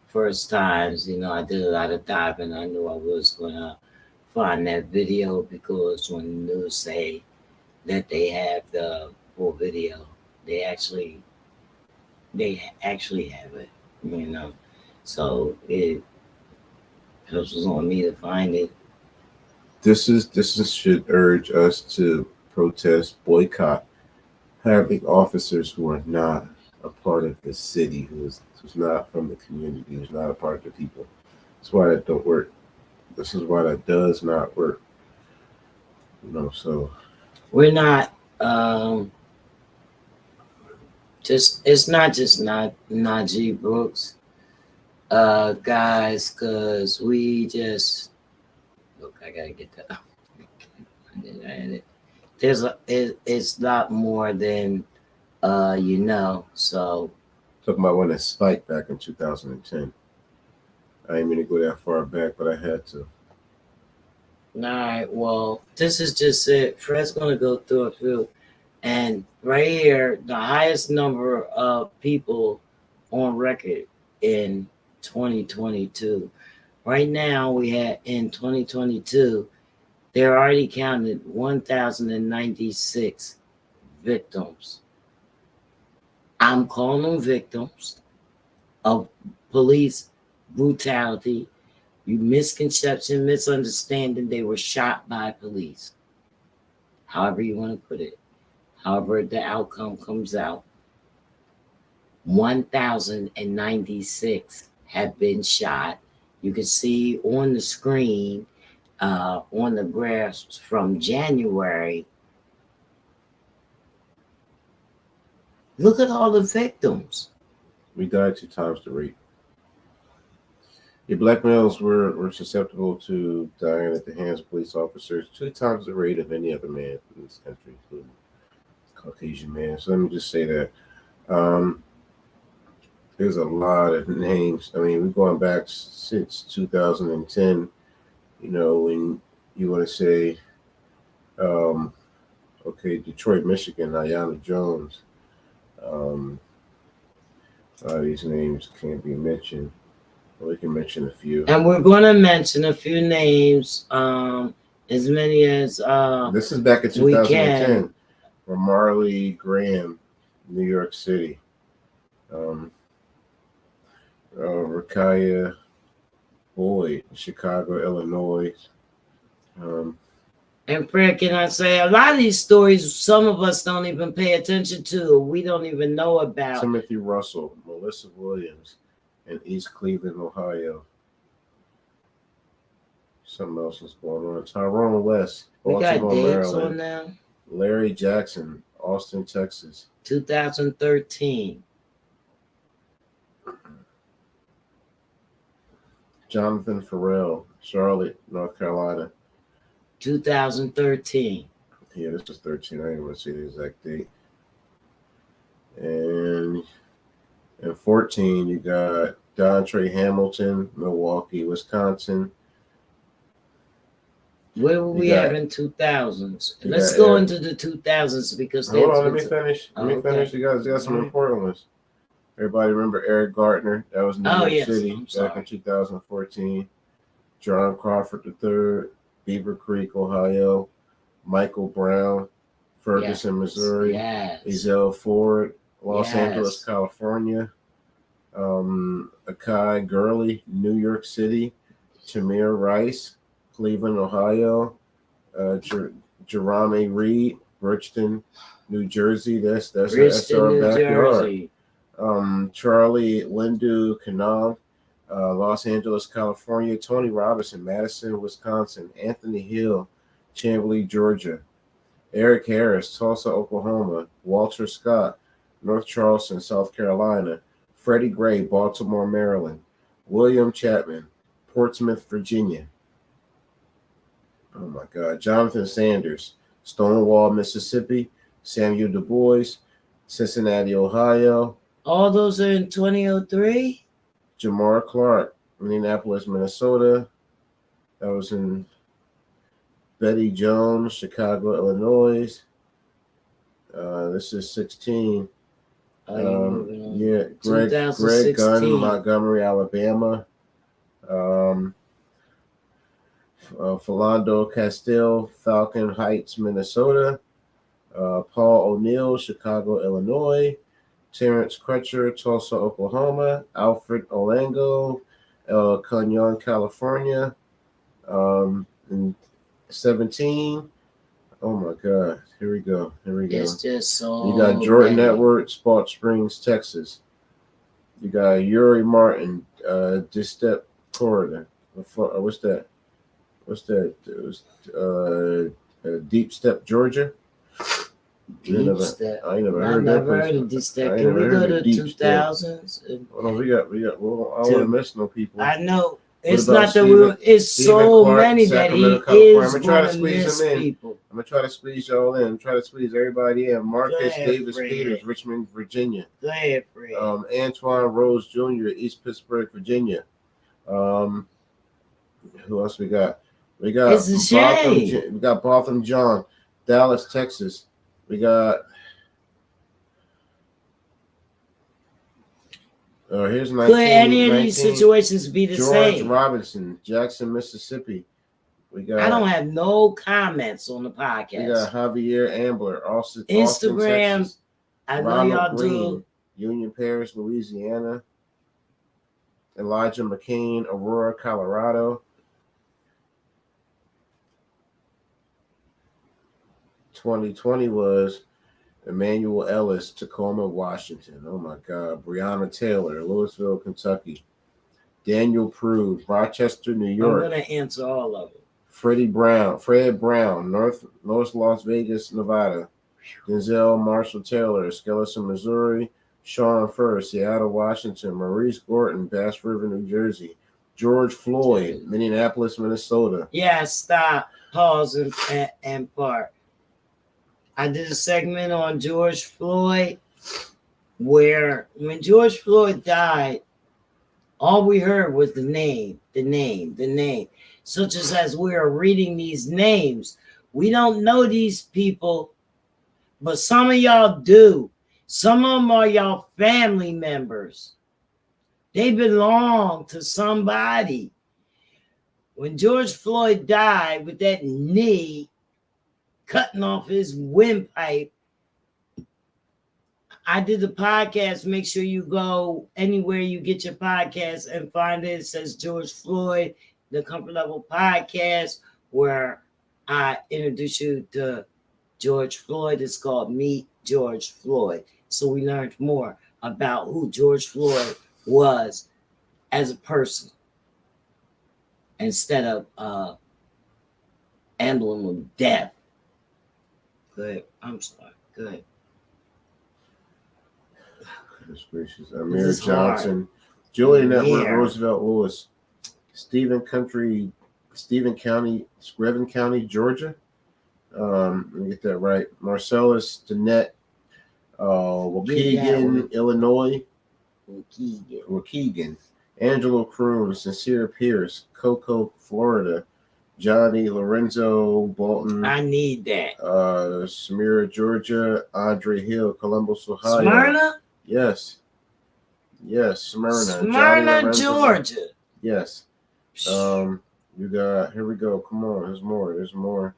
first times. You know, I did a lot of diving. I knew I was gonna find that video because when the news say that they have the full video, they actually have it. You know, so it was on me to find it. This should urge us to protest, boycott, having officers who are not a part of the city, who's not from the community, who's not a part of the people. That's why that don't work. This is why that does not work. You know, so we're not it's not just NAJEE Brooks, guys, because we just look. I gotta get that. It's not more than you know. So talking about when it spiked back in 2010. I didn't mean to go that far back, but I had to. All right. Well, this is just it. Fred's gonna go through a few, and right here, the highest number of people on record in 2022. Right now, we had in 2022. They're already counted 1,096 victims. I'm calling them victims of police brutality, misconception, misunderstanding. They were shot by police. However you want to put it. However the outcome comes out. 1,096 have been shot. You can see on the screen, on the graphs from January. Look at all the victims. We died 2 times the rate. Yeah, black males were susceptible to dying at the hands of police officers 2 times the rate of any other man in this country, including Caucasian man. So let me just say that there's a lot of names. I mean, we're going back since 2010. You know, when you want to say, okay, Detroit, Michigan, Ayanna Jones. These names can't be mentioned. We can mention a few. And we're going to mention a few names, as many as this is back in 2010. For Marley Graham, New York City. Rakaya Boyd, Chicago, Illinois. And Fred, can I say, a lot of these stories, some of us don't even pay attention to, we don't even know about. Timothy Russell, Melissa Williams, in East Cleveland, Ohio. Something else is going on. Tyrone West, Baltimore, Maryland. Now. Larry Jackson, Austin, Texas. 2013. Jonathan Farrell, Charlotte, North Carolina. 2013. Yeah, this was 13. I didn't want to see the exact date. And in 14, you got Dontre Hamilton, Milwaukee, Wisconsin. Where were we at in 2000s? Let's go into the 2000s because hold on, let me finish. Let me finish. You guys got some important ones. Everybody remember Eric Gartner? That was New York City back in 2014. John Crawford III, Beaver Creek, Ohio. Michael Brown, Ferguson, Missouri. Ezell Ford, Los Angeles, California. Akai Gurley, New York City. Tamir Rice, Cleveland, Ohio. Jerame Reed, Bridgeton, New Jersey. That's our backyard. Charlie Lindu Canal, Los Angeles, California. Tony Robinson, Madison, Wisconsin. Anthony Hill, Chamblee, Georgia. Eric Harris, Tulsa, Oklahoma. Walter Scott, North Charleston, South Carolina. Freddie Gray, Baltimore, Maryland. William Chapman, Portsmouth, Virginia. Oh my God. Jonathan Sanders, Stonewall, Mississippi. Samuel Du Bois, Cincinnati, Ohio. All those are in 2003? Jamar Clark, Minneapolis, Minnesota. That was in Betty Jones, Chicago, Illinois. This is 16. Yeah, Greg Gunn, Montgomery, Alabama. Philando Castile, Falcon Heights, Minnesota. Paul O'Neill, Chicago, Illinois. Terrence Crutcher, Tulsa, Oklahoma. Alfred Olango, El Cañon, California. And 17. Oh my God. Here we go. It's just so You got Jordan many. Edwards, Spalt Springs, Texas. You got Yuri Martin, Distep, Florida. What's that? It was Deep Step, Georgia. Deep Step. I ain't never I heard that never place. heard of Deep Step. I ain't Can we never go heard to of Deep Step. 2000s? Hold on, we got. Well, I don't want to miss no people. I know. What It's about not that it's Stephen so Clark, many that Sacramento, he California? is I'm gonna try to going to squeeze miss them in. people. I'm gonna try to squeeze y'all in. Try to squeeze everybody in. Marcus ahead, Davis Fred. Peters, Richmond, Virginia. Go ahead, Fred. Antoine Rose Jr., East Pittsburgh, Virginia. Who else we got? We got It's a shame. We got Botham John, Dallas, Texas. We got. Here's 19. Could any of these situations be the George same? Robinson, Jackson, Mississippi. We got. I don't have no comments on the podcast. We got Javier Ambler, Austin, Instagram. Texas. I know Ronald y'all Green, do. Union Parish, Louisiana. Elijah McCain, Aurora, Colorado. 2020 was Emmanuel Ellis, Tacoma, Washington. Oh my God. Breonna Taylor, Louisville, Kentucky. Daniel Prude, Rochester, New York. I'm going to answer all of them. Fred Brown, North Las Vegas, Nevada. Denzel Marshall Taylor, Skeleton, Missouri. Sean Furr, Seattle, Washington. Maurice Gorton, Bass River, New Jersey. George Floyd, Minneapolis, Minnesota. Yeah, stop, pause, and part. I did a segment on George Floyd where when George Floyd died, all we heard was the name. Such as we are reading these names, we don't know these people, but some of y'all do. Some of them are y'all family members. They belong to somebody. When George Floyd died with that knee cutting off his windpipe, I did the podcast. Make sure you go anywhere you get your podcast and find it. It says George Floyd, the Comfort Level Podcast, where I introduce you to George Floyd. It's called Meet George Floyd. So we learned more about who George Floyd was as a person instead of emblem of death. Good. I'm sorry. Good. Goodness gracious. Amir Johnson, Julian Edward, Roosevelt Lewis, Stephen County, Scriven County, Georgia. Let me get that right. Marcellus Danette, Waukegan, Illinois. Waukegan. Angelo Croon, Sincere Pierce, Cocoa, Florida. Johnny Lorenzo Bolton. I need that. Smyrna, Georgia. Andre Hill, Columbus, Ohio. Smyrna? Yes, Smyrna. Smyrna, Georgia. Yes. You got, here we go. Come on, there's more.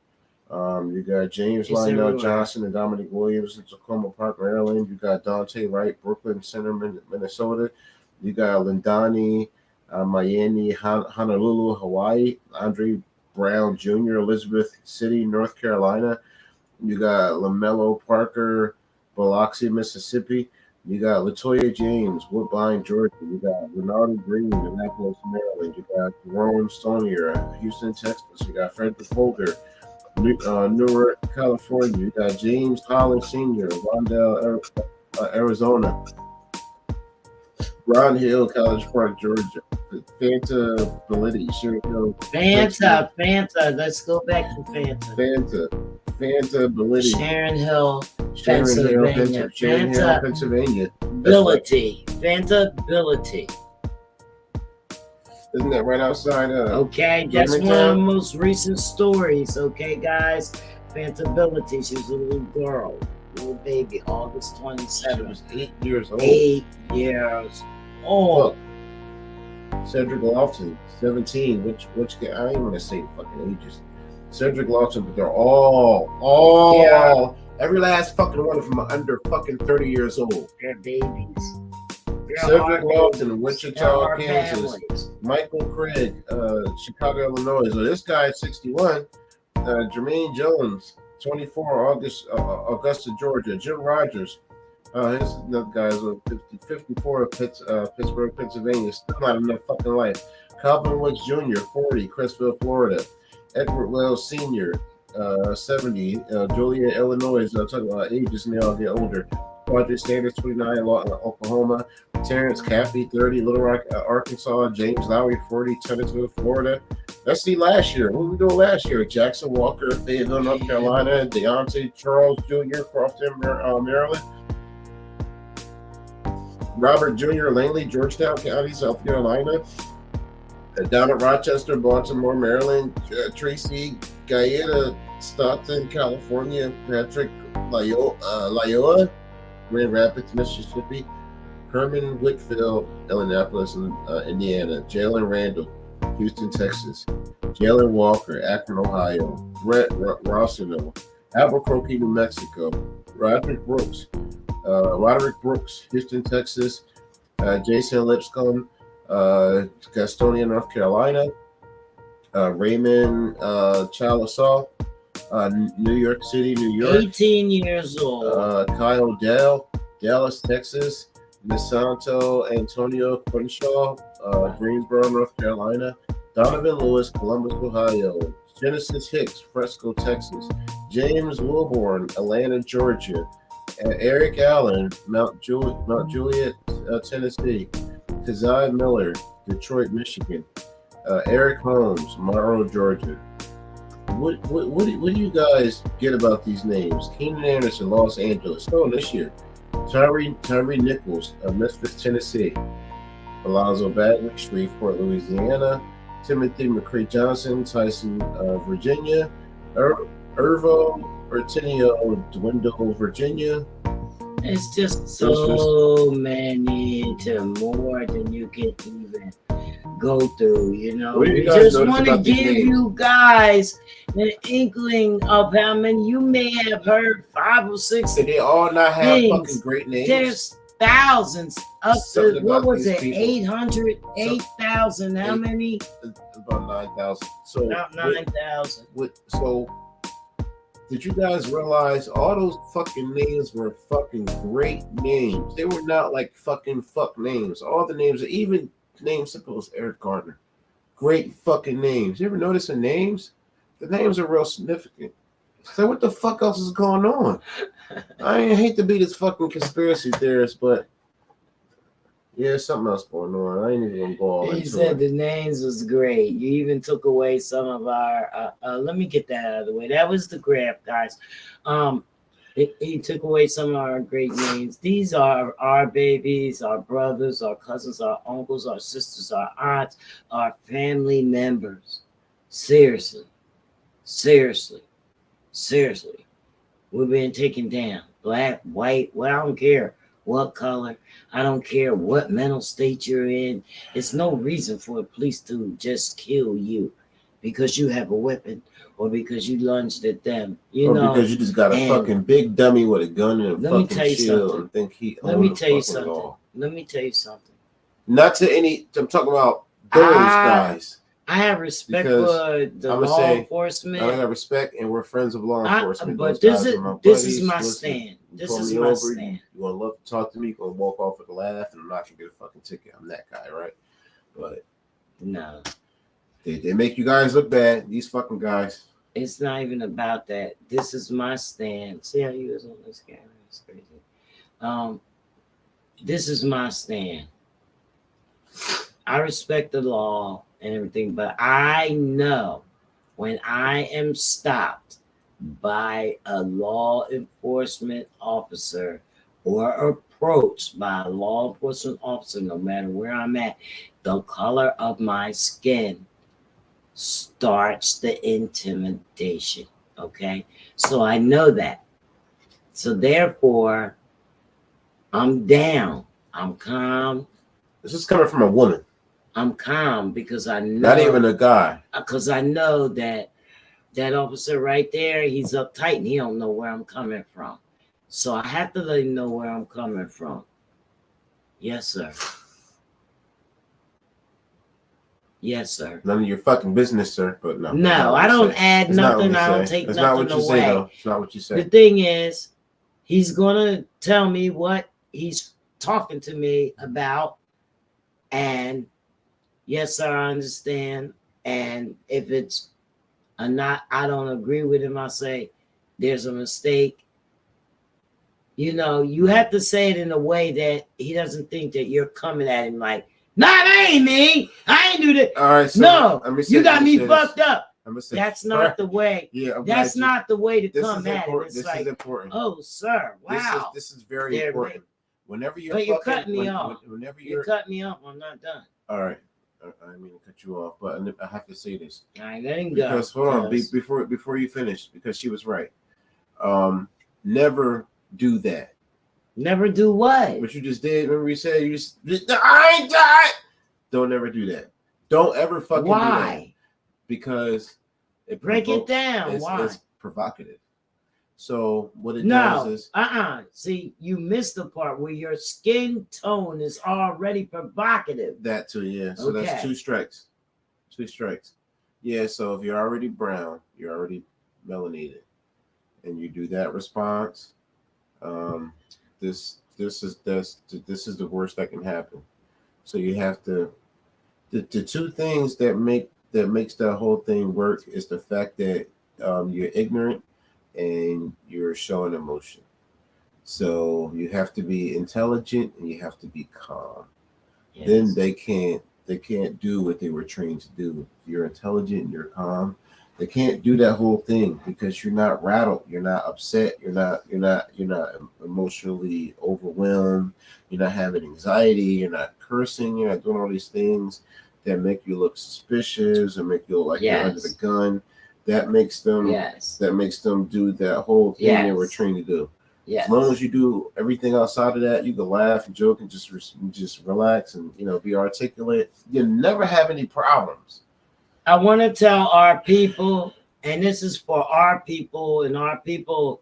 You got James Lionel Johnson and Dominic Williams in Tacoma Park, Maryland. You got Dante Wright, Brooklyn Center, Minnesota. You got Lindani, Miami, Honolulu, Hawaii. Andre Brown Jr., Elizabeth City, North Carolina. You got LaMelo Parker, Biloxi, Mississippi. You got Latoya James, Woodbine, Georgia. You got Renardo Green, Annapolis, Maryland. You got Jerome Stonier, Houston, Texas. You got Frederick Holder, Newark, California. You got James Holland Sr., Rondell, Arizona. Ron Hill, College Park, Georgia. Fanta Validity, Sharon Hill. Fanta. Let's go back to Fanta. Fanta Validity. Sharon Hill, Pennsylvania. Fantability. Fantability. Isn't that right outside? Okay, that's one of the most recent stories. Okay, guys. Fantability. She was a little girl, little baby, August 27th. She was 8 years old. 8 years old. Cedric Lofton, 17. Which I ain't gonna say fucking ages. Cedric Lawson, but they're all every last fucking one of them are under fucking 30 years old. They're babies. Cedric Lawson, Wichita, Kansas. Michael Craig, Chicago, Illinois. So this guy is 61. Jermaine Jones, 24, Augusta, Georgia. Jim Rogers, here's another guy who's 54 of Pittsburgh, Pennsylvania. Still not enough fucking life. Calvin Woods Jr., 40, Crestfield, Florida. Edward Wells Sr., 70, Joliet, Illinois. Talking about ages and they all get older. Quadri Sanders, 29, Oklahoma. Terrence Caffey, 30, Little Rock, Arkansas. James Lowry, 40, Tennessee, Florida. Let's see last year. What did we do last year? Jackson Walker, Fayetteville, North Carolina. Deontay Charles Jr., Crofton, Maryland. Robert Jr., Langley, Georgetown County, South Carolina. Down at Rochester, Baltimore, Maryland. Tracy Gaeta, Stockton, California. Patrick Layoa, Grand Rapids, Mississippi. Herman Whitfield, Indianapolis, Indiana. Jalen Randall, Houston, Texas. Jalen Walker, Akron, Ohio. Brett Rossino, Albuquerque, New Mexico. Roderick Brooks, Houston, Texas. Jason Lipscomb, Gastonia, North Carolina. Raymond Chalassaw, New York City, New York. 18 years old. Kyle Dell, Dallas, Texas. Nisanto Antonio Crenshaw, Greensboro, North Carolina. Donovan Lewis, Columbus, Ohio. Genesis Hicks, Fresco, Texas. James Wilborn, Atlanta, Georgia. Eric Allen, Mount Juliet, Tennessee. Kazai Miller, Detroit, Michigan. Eric Holmes, Morrow, Georgia. What do you guys get about these names? Keenan Anderson, Los Angeles. Oh, this year. Tyree Nichols, Memphis, Tennessee. Alonzo Bagley, Shreveport, Louisiana. Timothy McCray Johnson, Tyson, Virginia. Irvo Artinio, Dwindle, Virginia. It's just so many to more than you can even go through, you know. We just want to give you guys an inkling of how many you may have heard, 5 or 6. They all not have fucking great names. There's thousands up to, what was it, 800, 8,000, how many? About 9,000. So about 9,000. So did you guys realize all those fucking names were fucking great names? They were not like fucking fuck names. All the names, even names simple as Eric Gardner. Great fucking names. You ever notice the names? The names are real significant. So what the fuck else is going on? I hate to be this fucking conspiracy theorist, but yeah, something else going on. I ain't even gonna go all into it. He said the names was great. You even took away some of our let me get that out of the way. That was the graph, guys. He took away some of our great names. These are our babies, our brothers, our cousins, our uncles, our sisters, our aunts, our family members. Seriously. We're being taken down. Black, white, well, I don't care what color. I don't care what mental state you're in. It's no reason for the police to just kill you because you have a weapon or because you lunged at them. You know, because you just got a fucking big dummy with a gun and a fucking shield and think he Let me tell you something. Not to any, I'm talking about those guys. I have respect for the law enforcement. I have respect, and we're friends of law enforcement. But this is my stand. This is my stand. You want to love to talk to me? You're going to walk off with a laugh, and I'm not going to get a fucking ticket. I'm that guy, right? But no. They make you guys look bad. These fucking guys. It's not even about that. This is my stand. See how you was on this camera? It's crazy. This is my stand. I respect the law and everything, but I know when I am stopped by a law enforcement officer or approached by a law enforcement officer, no matter where I'm at, the color of my skin starts the intimidation. Okay, so I know that. So therefore, I'm down. I'm calm. This is coming from a woman. I'm calm because I know. Not even a guy. Because I know that that officer right there, he's uptight and he don't know where I'm coming from. So I have to let him know where I'm coming from. Yes, sir. Yes, sir. None of your fucking business, sir. But no. No, I don't add nothing. I don't take nothing nothing away. away. Though. It's not what you say. The thing is, he's gonna tell me what he's talking to me about, and yes, sir, I understand. And if it's a not, I don't agree with him. I say there's a mistake. You know, you have to say it in a way that he doesn't think that you're coming at him like, nah, that ain't me. I ain't do that. All right, so no, you got me fucked up. That's not the way. Yeah, that's not the way to this come is at it. important. It's This like, is important. oh, sir, wow. This is very important. Whenever you're but you're fucking, cutting me off. Whenever you're cutting me off, I'm not done. All right. I didn't mean to cut you off, but I have to say this. All right, let him because go. Hold on, before you finish, because she was right. Never do that. Never do what? What you just did. Remember you said you just I ain't died. Don't ever do that. Don't ever fucking do that. Because it break it down. Why? It's provocative. So what it does is see, you missed the part where your skin tone is already provocative. That too, yeah. So okay. That's 2 strikes. 2 strikes. Yeah, so if you're already brown, you're already melanated, and you do that response, this is the worst that can happen. So you have to the 2 things that makes that whole thing work is the fact that you're ignorant and you're showing emotion. So you have to be intelligent and you have to be calm. Yes. Then they can't do what they were trained to do. If you're intelligent and you're calm, they can't do that whole thing because you're not rattled, you're not upset, you're not emotionally overwhelmed, you're not having anxiety, you're not cursing, you're not doing all these things that make you look suspicious or make you look like you're under the gun. That makes them do that whole thing they were trained to do. Yes. As long as you do everything outside of that, you can laugh and joke and just relax and be articulate. You'll never have any problems. I want to tell our people, and this is for our people and our people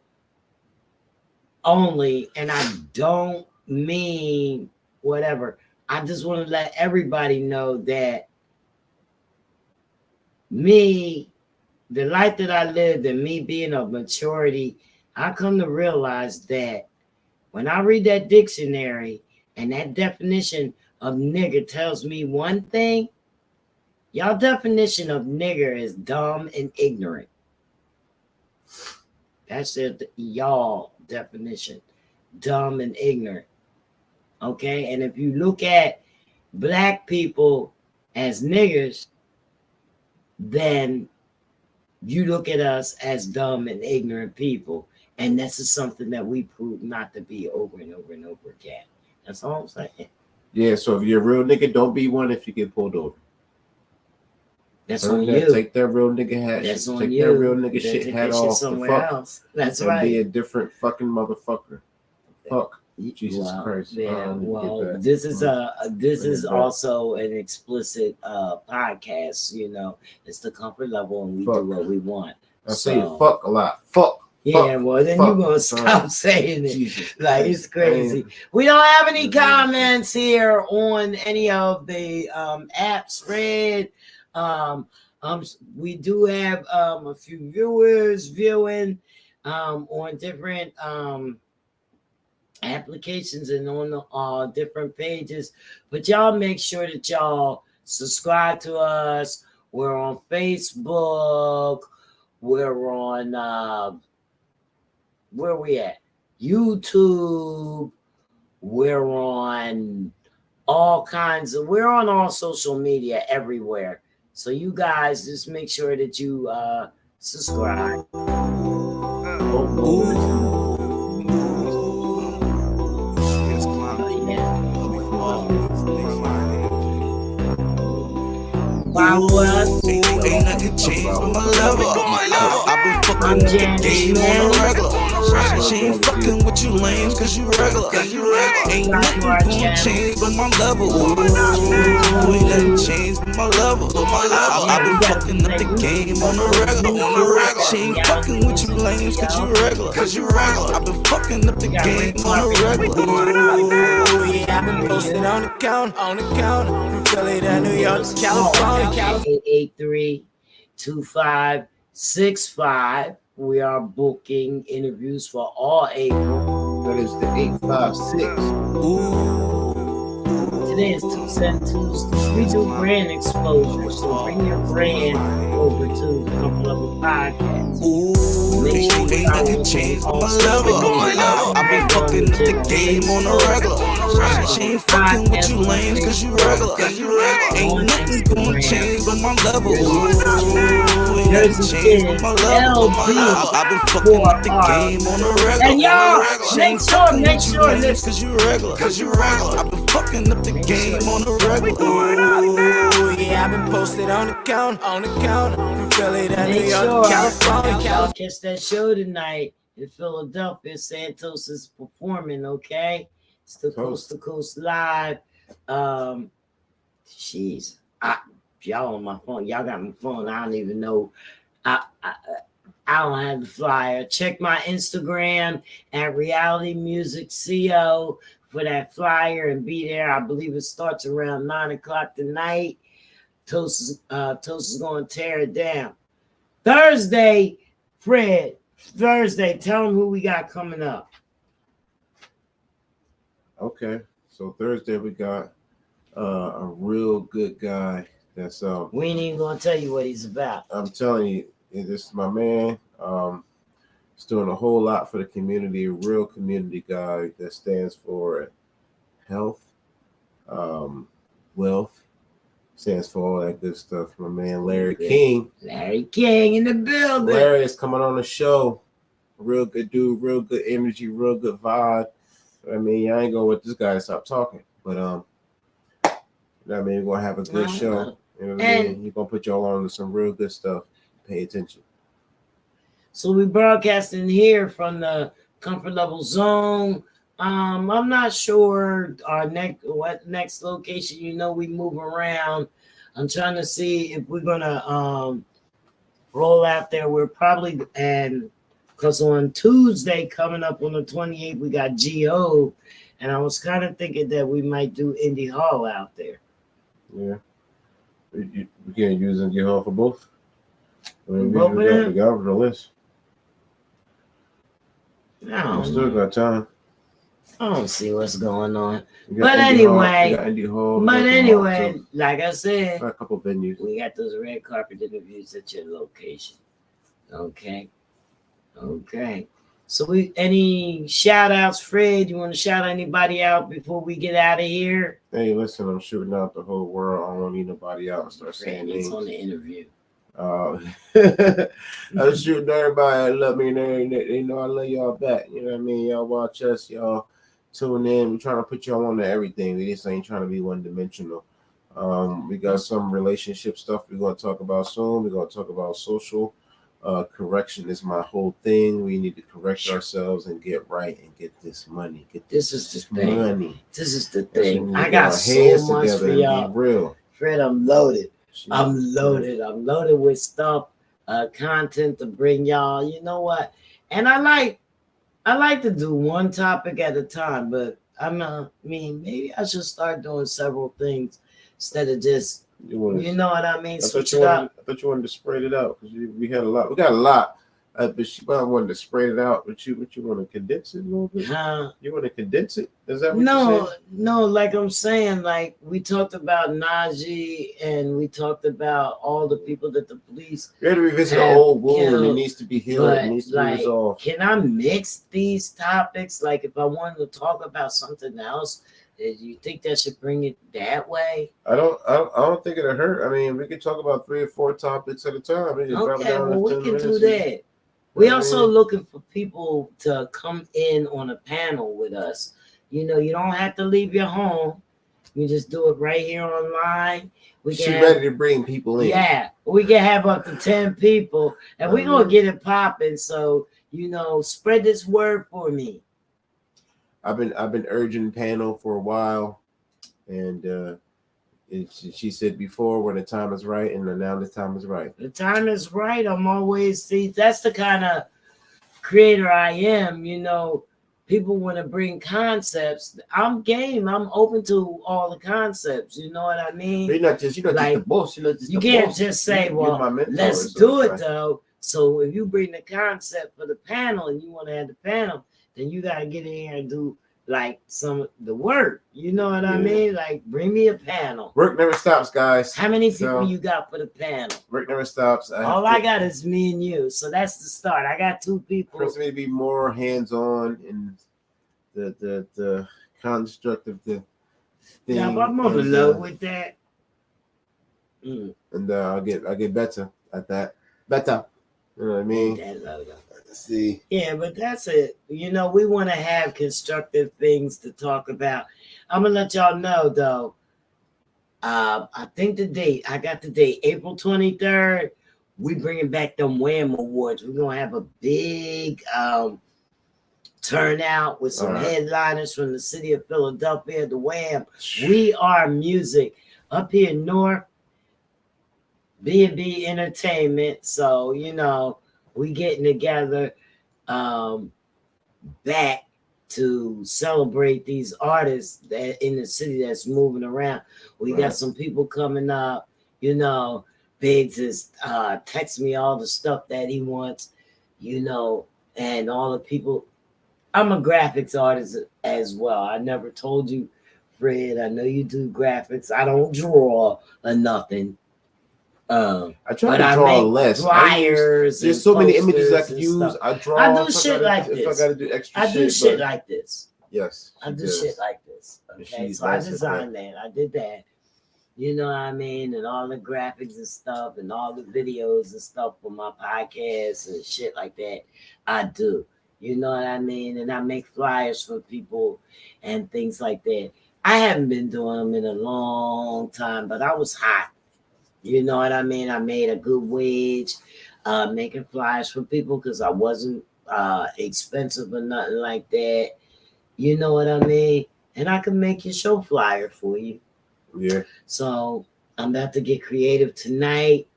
only, and I don't mean whatever. I just want to let everybody know that me, the life that I lived and me being of maturity, I come to realize that when I read that dictionary and that definition of nigger tells me one thing, y'all definition of nigger is dumb and ignorant. That's y'all definition, dumb and ignorant. Okay, and if you look at black people as niggers, then you look at us as dumb and ignorant people. And this is something that we prove not to be over and over and over again. That's all I'm saying. Yeah, so if you're a real nigga, don't be one if you get pulled over. That's on you. Take that real nigga hat. That's on take you. That real nigga shit hat off. Somewhere else. That's right. Be a different fucking motherfucker. Fuck. Jesus Christ. Yeah, well, this is also an explicit podcast, it's the comfort level and we do what we want. I say fuck a lot. Fuck. Yeah, well then you're gonna stop saying it. Jesus like Christ. It's crazy. Man. We don't have any comments here on any of the apps read. We do have a few viewers viewing on different applications and on different pages, but y'all make sure that y'all subscribe to us. We're on Facebook, we're on where we at, YouTube, we're on all kinds of. We're on all social media everywhere. So you guys just make sure that you subscribe. Follow us. Ain't nothing changed with my level. I've been fucking up the game on the regular. She ain't fucking with you lames cause you regular. Ain't nothing gonna change but my level. Ain't nothing changed with my level. I've been fucking up the game on the regular. She ain't fucking with you lames cause you regular. I've been fucking up the game on the regular. Yeah, I've been posted on the count, from Philly to New York to California. 883-2565. We are booking interviews for all April. That is the 856. Today is 272. We do brand exposure, so bring your brand over to the Comfort Level Podcast. Make sure you Ain't nothing changed with my level. I've been fucking up the game on the regular. She ain't fucking with you lames cause you regular. Ain't nothing gonna change but my level. Ain't nothing changed with my level. I've been fucking up the game on the regular. And y'all, She ain't fucking with you lames cause you regular. I've been fucking up the game on the regular. Yeah, I've been posted on the count, from Philly to New Make York sure to California. y'all catch that show tonight in Philadelphia. Santos is performing, okay? It's the Coast to Coast Live. Jeez, y'all on my phone. Y'all got my phone. I don't even know. I don't have the flyer. Check my Instagram at Reality Music CO for that flyer and be there. I believe it starts around 9 o'clock tonight. Toast is going to tear it down. Thursday, Fred. Thursday, tell them who we got coming up. Okay, so Thursday we got a real good guy. That's We ain't even gonna tell you what he's about. I'm telling you, this is my man. He's doing a whole lot for the community. A real community guy that stands for health, wealth, stands for all that good stuff. My man Larry King. Larry King in the building. Larry is coming on the show. Real good dude, real good energy, real good vibe. I mean, I ain't gonna let this guy stop talking, but I mean, we're gonna have a good show. You know what I mean? You're gonna put y'all on to some real good stuff. Pay attention. So we broadcasting here from the Comfort Level Zone. I'm not sure what next location. You know, we move around. I'm trying to see if we're gonna roll out there. We're probably because on Tuesday coming up on the 28th we got GO, and I was kind of thinking that we might do Indy Hall out there. Yeah, we can't use Indy Hall for both. I mean, Both we got the on the list. No, we still got time. I don't see what's going on. But anyway, Hall, like I said, a couple venues. We got those red carpet interviews at your location. Okay. So any shout outs, Fred? You want to shout anybody out before we get out of here? Hey, listen, I'm shooting out the whole world. I don't want anybody out and start saying Fred, names. it's on the interview. I'm shooting everybody that love me, and they know I love y'all back. You know what I mean? Y'all watch us, y'all tune in. We're trying to put y'all on to everything. We just ain't trying to be one dimensional. We got some relationship stuff we're going to talk about soon. We're going to talk about social correction is my whole thing. We need to correct ourselves and get right and get this money. This is the thing. Money. This is the thing. I got so much for y'all. Real. Fred, I'm loaded. I'm loaded with stuff, content to bring y'all. You know what? And I like to do one topic at a time, but maybe I should start doing several things instead of just, you know what I mean? Switch it up. I thought you wanted to spread it out because we had a lot. We got a lot. But she wanted to spread it out. But you want to condense it a little bit? You want to condense it? Is that what you're saying? No. Like I'm saying, like we talked about NAJEE and we talked about all the people that the police. You had to revisit an old wound. It needs to be healed. It needs to be resolved. Can I mix these topics? Like if I wanted to talk about something else You think that should bring it that way? I don't think it'll hurt. I mean, we can talk about 3 or 4 topics at a time. We can drop it Okay, down well, to we 10 can do minutes. that. We also looking for people to come in on a panel with us. You know, you don't have to leave your home. You just do it right here online. We She's can ready to bring people in. Yeah, we can have up to 10 people, and we're gonna get it popping. So, you know, spread this word for me. I've been urging panel for a while, and she said before when the time is right, and now the time is right. The time is right. I'm always that's the kind of creator I am. You know, people want to bring concepts. I'm game. I'm open to all the concepts. You know what I mean? You're not just just the boss. You can't just say, "Well, let's do it," though. So if you bring the concept for the panel and you want to have the panel, then you gotta get in here and do like some of the work. You know what I mean? Like, bring me a panel. Work never stops, guys. How many people you got for the panel? Work never stops. All I got is me and you. So that's the start. I got 2 people. For me to be more hands-on in the construct of the thing. Yeah, but I'm in love with that. And I'll get better at that. Better. You know what I mean? Let's see. Yeah, but that's it. You know, we want to have constructive things to talk about. I'm gonna let y'all know though. I think the date. I got the date. April 23rd. We bringing back them Wham Awards. We're gonna have a big turnout with some headliners from the city of Philadelphia. The Wham. We Are Music up here north. B&B Entertainment. So, you know, we getting together back to celebrate these artists that in the city that's moving around. We got some people coming up, you know. Biggs is text me all the stuff that he wants, you know, and all the people. I'm a graphics artist as well. I never told you, Fred. I know you do graphics. I don't draw or nothing. I try to draw less. Flyers. There's so many images I could use. I draw. I do shit like this. If I gotta do extra shit. I do shit like this. Yes. I do shit like this. Okay, so I designed that. I did that. You know what I mean? And all the graphics and stuff and all the videos and stuff for my podcasts and shit like that. I do. You know what I mean? And I make flyers for people and things like that. I haven't been doing them in a long time, but I was hot. You know what I mean? I made a good wage making flyers for people because I wasn't expensive or nothing like that. You know what I mean? And I can make your show flyer for you. Yeah. So I'm about to get creative tonight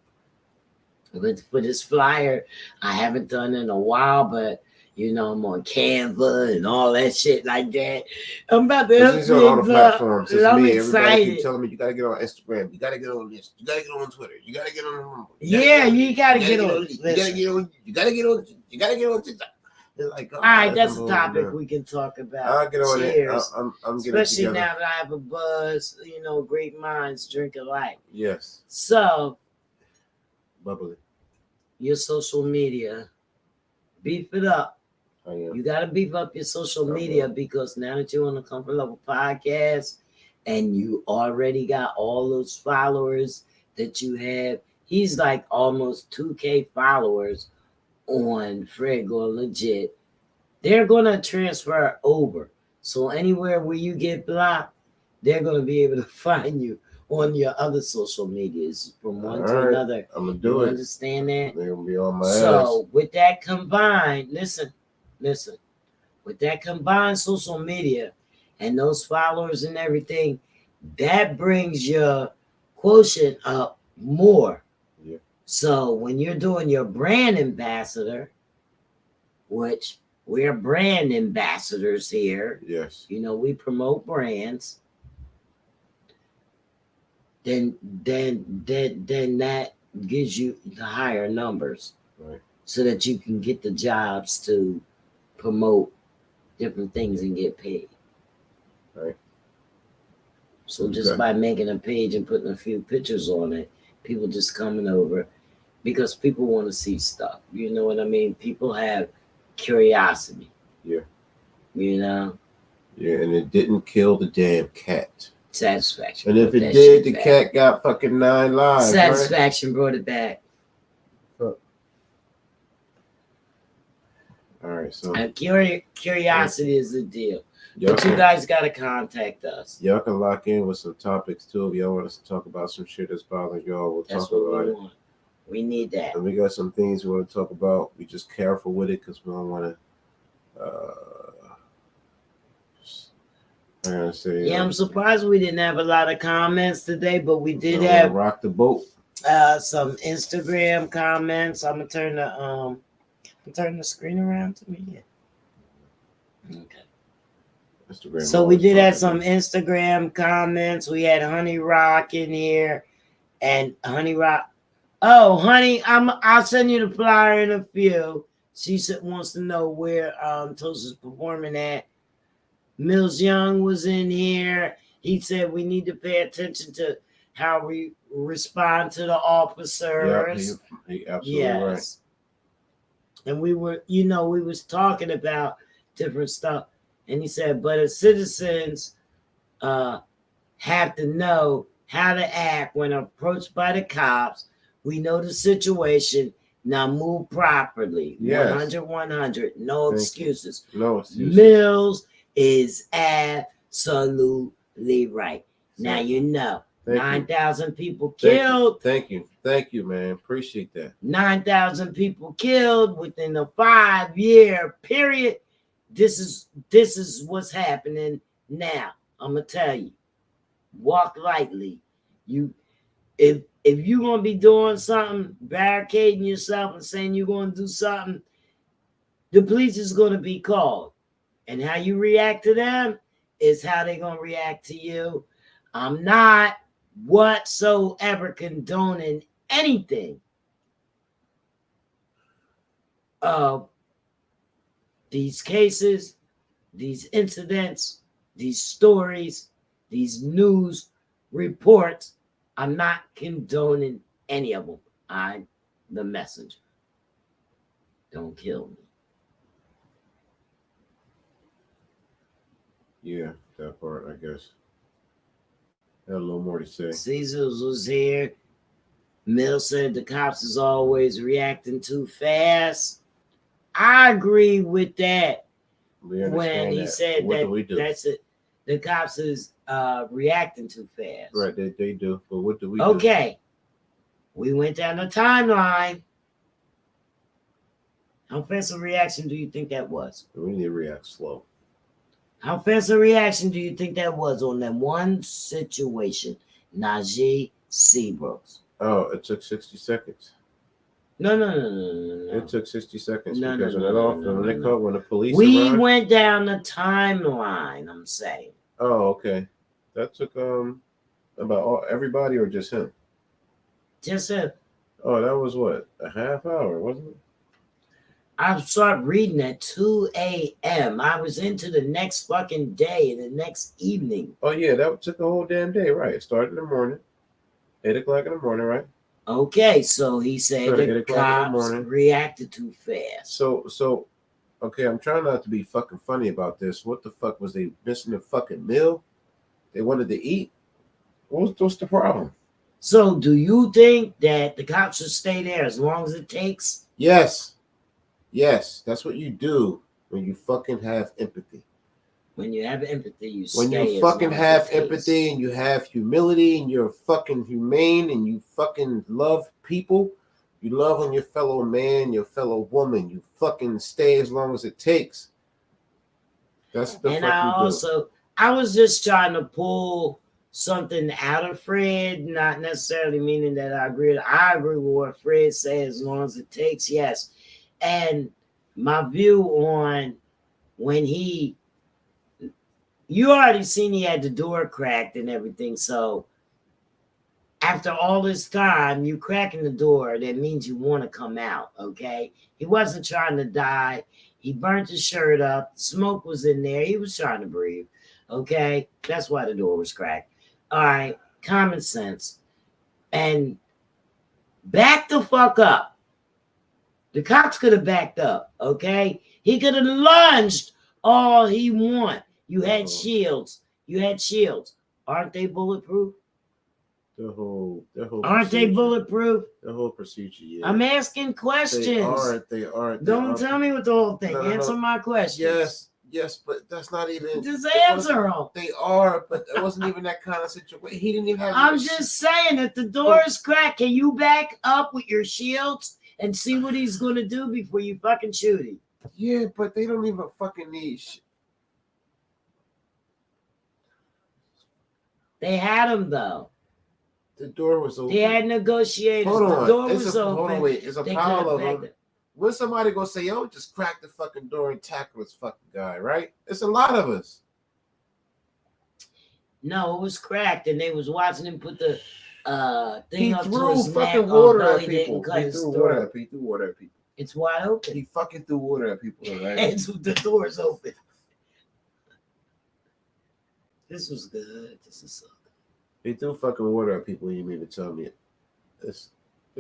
for this flyer. I haven't done in a while, but you know, I'm on Canva and all that shit like that. I'm about to This is on all the platforms. It's I'm me. excited. Everybody keep telling me you gotta get on Instagram. You gotta get on this. You gotta get on Twitter. You gotta get on. You gotta get on. You gotta get on. You gotta get on. You gotta get on TikTok. Like, all right, that's a topic we can talk about. I'll get on Cheers. it. I'm getting especially together. now that I have a buzz. You know, great minds drink alike. Yes. So, bubbly. Your social media, beef it up. I am. You got to beef up your social media because now that you're on the Comfort Level podcast and you already got all those followers that you have, he's like almost 2K followers on Fred Gore Legit. They're going to transfer over. So anywhere where you get blocked, they're going to be able to find you on your other social medias from one to another. I'm going to do it. Understand that? They're going to be on my ass. So with that combined, listen, with that combined social media and those followers and everything, that brings your quotient up more. Yeah. So when you're doing your brand ambassador, which we're brand ambassadors here. Yes. You know, we promote brands. Then that gives you the higher numbers. Right. So that you can get the jobs to promote different things and get paid. Right. So just by making a page and putting a few pictures on it, people just coming over because people want to see stuff. You know what I mean? People have curiosity. Yeah. You know? Yeah, and it didn't kill the damn cat. Satisfaction. And if it did, the cat got fucking 9 lives. Satisfaction brought it back. Fuck. All right, so curiosity is the deal. Y'all But you can- guys got to contact us. Y'all can lock in with some topics too. If y'all want us to talk about some shit that's bothering y'all, we'll That's talk what about we it. want. We need that. And we got some things we want to talk about. Be just careful with it because we don't want to. I gotta say, Yeah, I'm surprised we didn't have a lot of comments today, but we did don't have wanna rock the boat. Some Instagram comments. I'm gonna turn the screen around to me. Yeah. Okay. Instagram So we always did have bothers some me. Instagram comments. We had Honey Rock in here, and Honey Rock. Oh, Honey, I'll send you the flyer in a few. She wants to know where Tosa's performing at. Mills Young was in here. He said we need to pay attention to how we respond to the officers. Yeah, he absolutely right. And we were, we was talking about different stuff. And he said, but as citizens have to know how to act when approached by the cops. We know the situation. Now move properly. Yes. 100, 100. No Thank you. excuses. No excuses. Mills is absolutely right. Now you know. Thank you. 9,000 people killed. Thank you, man. Appreciate that. 9,000 people killed within a 5-year period. This is what's happening now. I'm gonna tell you. Walk lightly. If you're gonna be doing something, barricading yourself and saying you're gonna do something, the police is gonna be called. And how you react to them is how they're gonna react to you. I'm not whatsoever condoning anything of these cases, these incidents, these stories, these news reports. I'm not condoning any of them. I'm the messenger. Don't kill me. Yeah, that part, I guess. Had a little more to say. Caesars was here. Mill said the cops is always reacting too fast. I agree with that. We When understand he that. said What that do we do? that's it. The cops is reacting too fast. Right, they do. But what do we do? Okay. We went down the timeline. How fast a reaction do you think that was? We need to react slow. How fast a reaction do you think that was on that one situation? NAJEE SEABROOKS. Oh, it took 60 seconds. No. It took 60 seconds No, because no, when the police We arrived. went down the timeline, I'm saying. Oh, okay. That took about everybody or just him? Just him. Oh, that was what? A half hour, wasn't it? I started reading at 2 a.m. I was into the next fucking day, the next evening. Oh yeah, that took a whole damn day, right? It started in the morning. 8 o'clock in the morning, right? Okay, so he said Started the 8 o'clock in the cops morning. reacted too fast. So okay, I'm trying not to be fucking funny about this. What the fuck was they missing the fucking meal? They wanted to eat? What's the problem? So do you think that the cops should stay there as long as it takes? Yes, that's what you do when you fucking have empathy. When you have empathy, you When stay you as fucking long as have it takes. empathy and you have humility and you're fucking humane and you fucking love people, you love on your fellow man, your fellow woman, you fucking stay as long as it takes. That's the And fuck you do. I was just trying to pull something out of Fred, not necessarily meaning that I agree. I agree with what Fred says, as long as it takes, yes. And my view on when you already seen he had the door cracked and everything. So after all this time, you cracking the door, that means you want to come out, okay? He wasn't trying to die. He burnt his shirt up. Smoke was in there. He was trying to breathe, okay? That's why the door was cracked. All right, common sense. And back the fuck up. The cops could have backed up, okay? He could have lunged all he want. You had shields. You had shields. Aren't they bulletproof? The whole Aren't they bulletproof? The whole procedure, yeah. I'm asking questions. They are. Don't tell me with the whole thing. Answer my questions. Yes, but that's not even. Just answer them. They are, but it wasn't even that kind of situation. He didn't even have. I'm just saying, if the door is cracked, can you back up with your shields and see what he's going to do before you fucking shoot him? Yeah, but they don't even fucking need. They had him though. The door was open. They had negotiators. Hold on. The door was open. Hold on, wait. It's a They pile could've of backed them. it. When somebody gonna say, "Yo, just crack the fucking door and tackle this fucking guy," right? It's a lot of us. No, it was cracked, and they was watching him put the thing He up to threw his neck. fucking water although at he people. didn't cut He his threw throat. water at people. He threw water at people. It's wide open. He fucking threw water at people. Right? It's the door's open. This was good. This is so good. He threw fucking water at people. You mean to tell me there's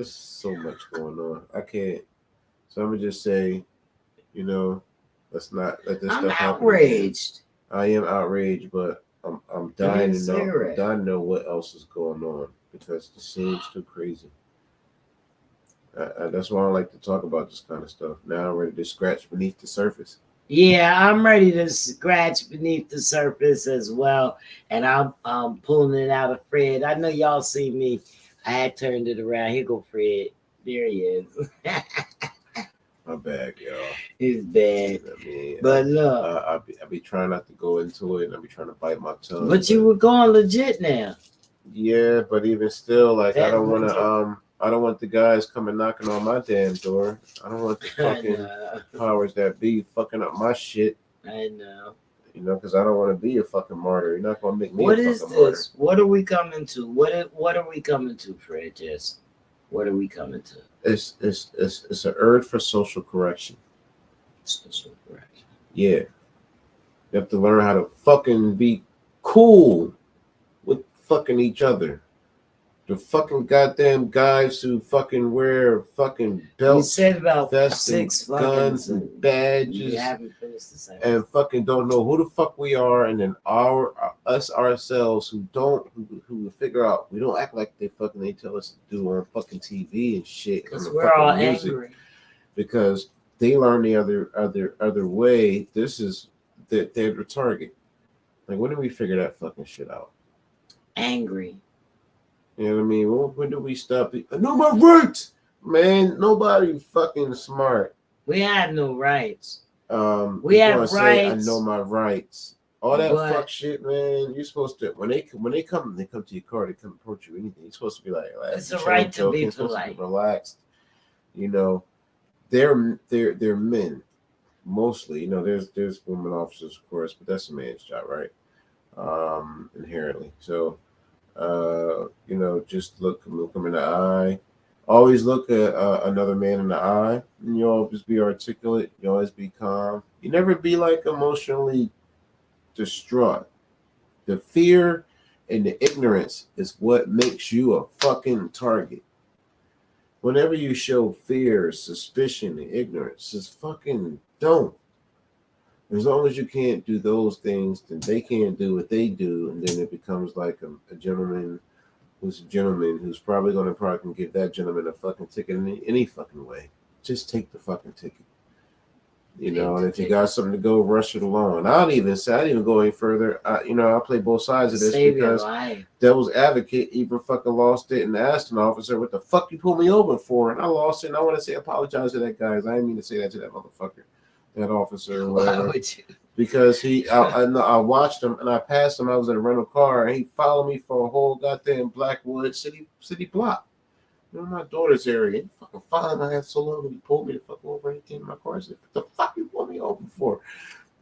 so much going on? I can't. So I'm gonna just say, let's not let this stuff happen. I'm outraged. I am outraged, but I'm dying to know. I'm dying to know what else is going on because the scene's too crazy. That's why I like to talk about this kind of stuff. Now I'm ready to scratch beneath the surface. Yeah, I'm ready to scratch beneath the surface as well, and I'm pulling it out of Fred. I know y'all see me. I had turned it around. Here go Fred. There he is. My bad, y'all. It's bad. I mean, but look, I be trying not to go into it, and I be trying to bite my tongue. But you were going legit now. Yeah, but even still, like I don't want to. I don't want the guys coming knocking on my damn door. I don't want the fucking powers that be fucking up my shit. I know. Because I don't want to be a fucking martyr. You're not gonna make me What a is fucking this? martyr. What are we coming to? What are we coming to, Fred? Just what are we coming to? It's an urge for social correction. Social correction. Yeah. You have to learn how to fucking be cool with fucking each other. The fucking goddamn guys who fucking wear fucking belts, You said about vests, 6 and guns and badges, You haven't finished the sentence. and fucking don't know who the fuck we are, and then us ourselves who figure out we don't act like they tell us to do on fucking TV and shit. Because on we're fucking all music. angry. Because they learn the other way. This is they're the target. Like, when do we figure that fucking shit out? Angry. You know what I mean? When do we stop? I know my rights, man. Nobody fucking smart. We have no rights. We have gonna say, I rights. know my rights. All that But- fuck shit, man. You're supposed to when they come to your car, they come approach you. Anything. You're supposed to be like, It's a right to be you're supposed to be polite. relaxed. They're men mostly. There's women officers, of course, but that's a man's job, right? Inherently. So, just look them in the eye. Always look at another man in the eye, and you always be articulate. You always be calm. You never be like emotionally distraught. The fear and the ignorance is what makes you a fucking target. Whenever you show fear, suspicion, and ignorance, just fucking don't. As long as you can't do those things, then they can't do what they do, and then it becomes like a gentleman who's probably going to give that gentleman a fucking ticket in any fucking way. Just take the fucking ticket. And if you got something to go, rush it along. I don't even go any further. I play both sides of this Save your because life. devil's advocate even fucking lost it and asked an officer, what the fuck you pulled me over for? And I lost it, and I want to say apologize to that guy. I didn't mean to say that to that motherfucker, that officer or whatever. Why would you? Because I watched him and I passed him. I was in a rental car and he followed me for a whole goddamn Blackwood city block. My daughter's area. He fucking followed my ass so long and he pulled me the fuck over and he came in my car and said, what the fuck you pulled me over for?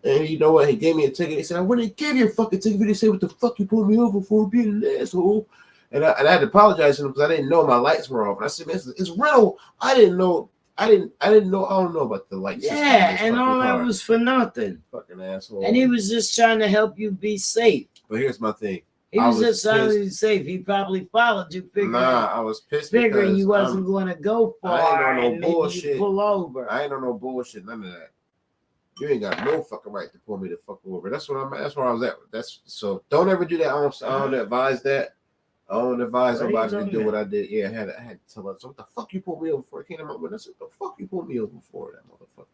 And you know what? He gave me a ticket. He said, I wouldn't give you a fucking ticket. But he said, what the fuck you pulled me over for, being an asshole? And I had to apologize to him because I didn't know my lights were off. And I said, man, it's rental. I didn't know. I don't know about the light system. Yeah, and all that was for nothing. Fucking asshole. And he was just trying to help you be safe. But here's my thing. He was just trying to pissed. be safe. He probably followed you, I was pissed figuring because you wasn't going to go far I ain't on and no maybe bullshit. you pull over. I ain't on no bullshit, none of that. You ain't got no fucking right to pull me the fuck over. That's where I was at. So don't ever do that. I don't advise that. I don't advise nobody to do what I did. Yeah, I had to tell her, so what the fuck you pulled me over for? I came to my witness. What the fuck you pulled me over for, that motherfucker?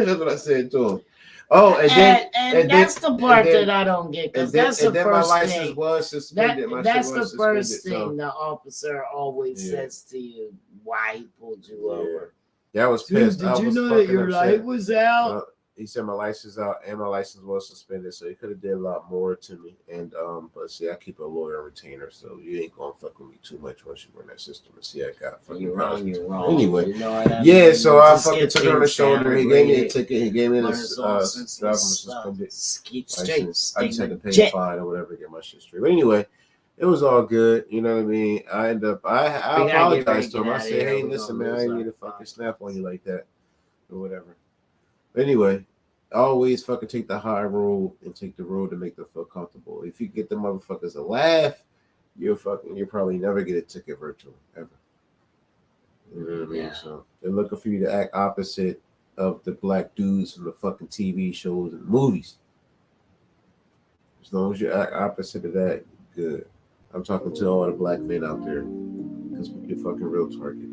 That's what I said to him. Oh, and that's the part that I don't get, because that's the first my license thing. was suspended. That's the first thing the officer always says to you, why he pulled you over. Yeah, I was pissed. Dude, did you know that your light was out? He said my license out and my license was suspended, so he could have did a lot more to me. And but see, I keep a lawyer and retainer, so you ain't gonna fuck with me too much once you run that system. And see, I got fucking you're wrong. Anyway, you know what I mean? yeah, so I Just fucking get took it on the things shoulder. He gave me a ticket. He gave me this driving suspended. license. I just had to pay a fine or whatever to get my shit straight. But anyway, it was all good. You know what I mean? I apologized to him. I said, hey, listen, man, I didn't need to fucking snap on you like that or whatever. But anyway, always fucking take the high road and take the road to make them feel comfortable. If you get the motherfuckers to laugh, you'll probably never get a ticket virtual ever. You know what I mean? Yeah. So they're looking for you to act opposite of the black dudes from the fucking TV shows and movies. As long as you act opposite of that, good. I'm talking to all the black men out there, because we're your fucking real target.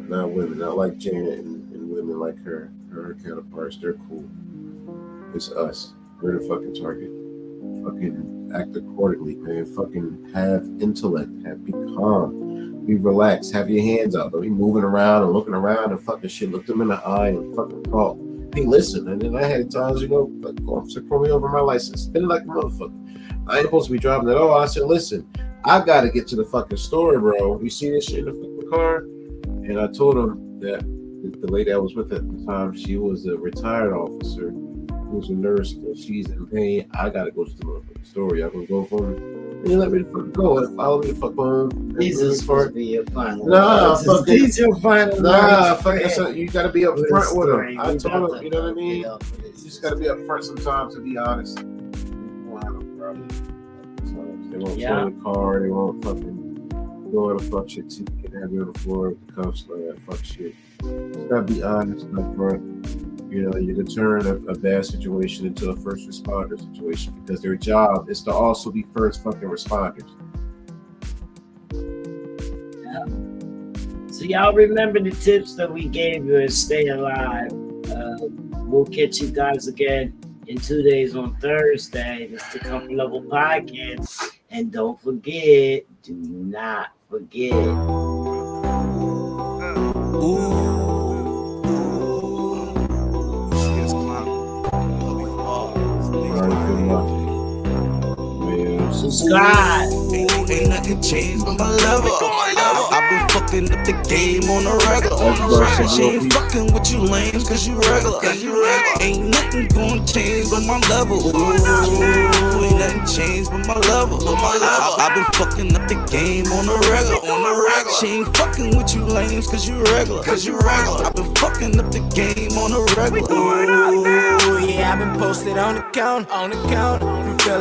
Not women, not like Janet and women like her counterparts. They're cool. It's us. We're the fucking target. Fucking act accordingly, man. Fucking have intellect. Be calm. Be relaxed. Have your hands out. Don't be moving around and looking around and fucking shit. Look them in the eye and fucking talk. Hey, listen. And then I had times, like, officer, pull me over my license. Spin it like a motherfucker. I ain't supposed to be driving at all. I said, listen, I gotta get to the fucking store, bro. You see this shit in the fucking car? And I told him that the lady I was with at the time, she was a retired officer who was a nurse, and she's in pain. I gotta go to the motherfucking store. Y'all gonna go for me? And you let me the fuck go and follow me the fuck home. These is supposed to be your final. Nah, fuck these your final. Nah, fuck it. So you gotta be up front with them. I told him, you know what I mean? You just gotta be up front sometimes, to be honest. They won't throw the car. They won't fucking go on the fuck shit. So you can have you on the floor with the cuffs like that fuck shit. You gotta be honest up front. You know, you can turn a bad situation into a first responder situation, because their job is to also be first fucking responders. So y'all remember the tips that we gave you and stay alive. We'll catch you guys again in 2 days on Thursday. It's the Comfort Level Podcast. And don't forget, do not forget. Subscribe. Ain't nothing changed but my level. I've been fucking up the game on the regular. She ain't fucking with you lames cause you regular. Ain't nothing gonna change but my level. Ooh, ain't nothing changed but my level. I've been fucking up the game on the regular. She ain't fucking with you lames cause you regular. I've been fucking up the game on the regular. Ooh, yeah, I've been posted on the count, from Philly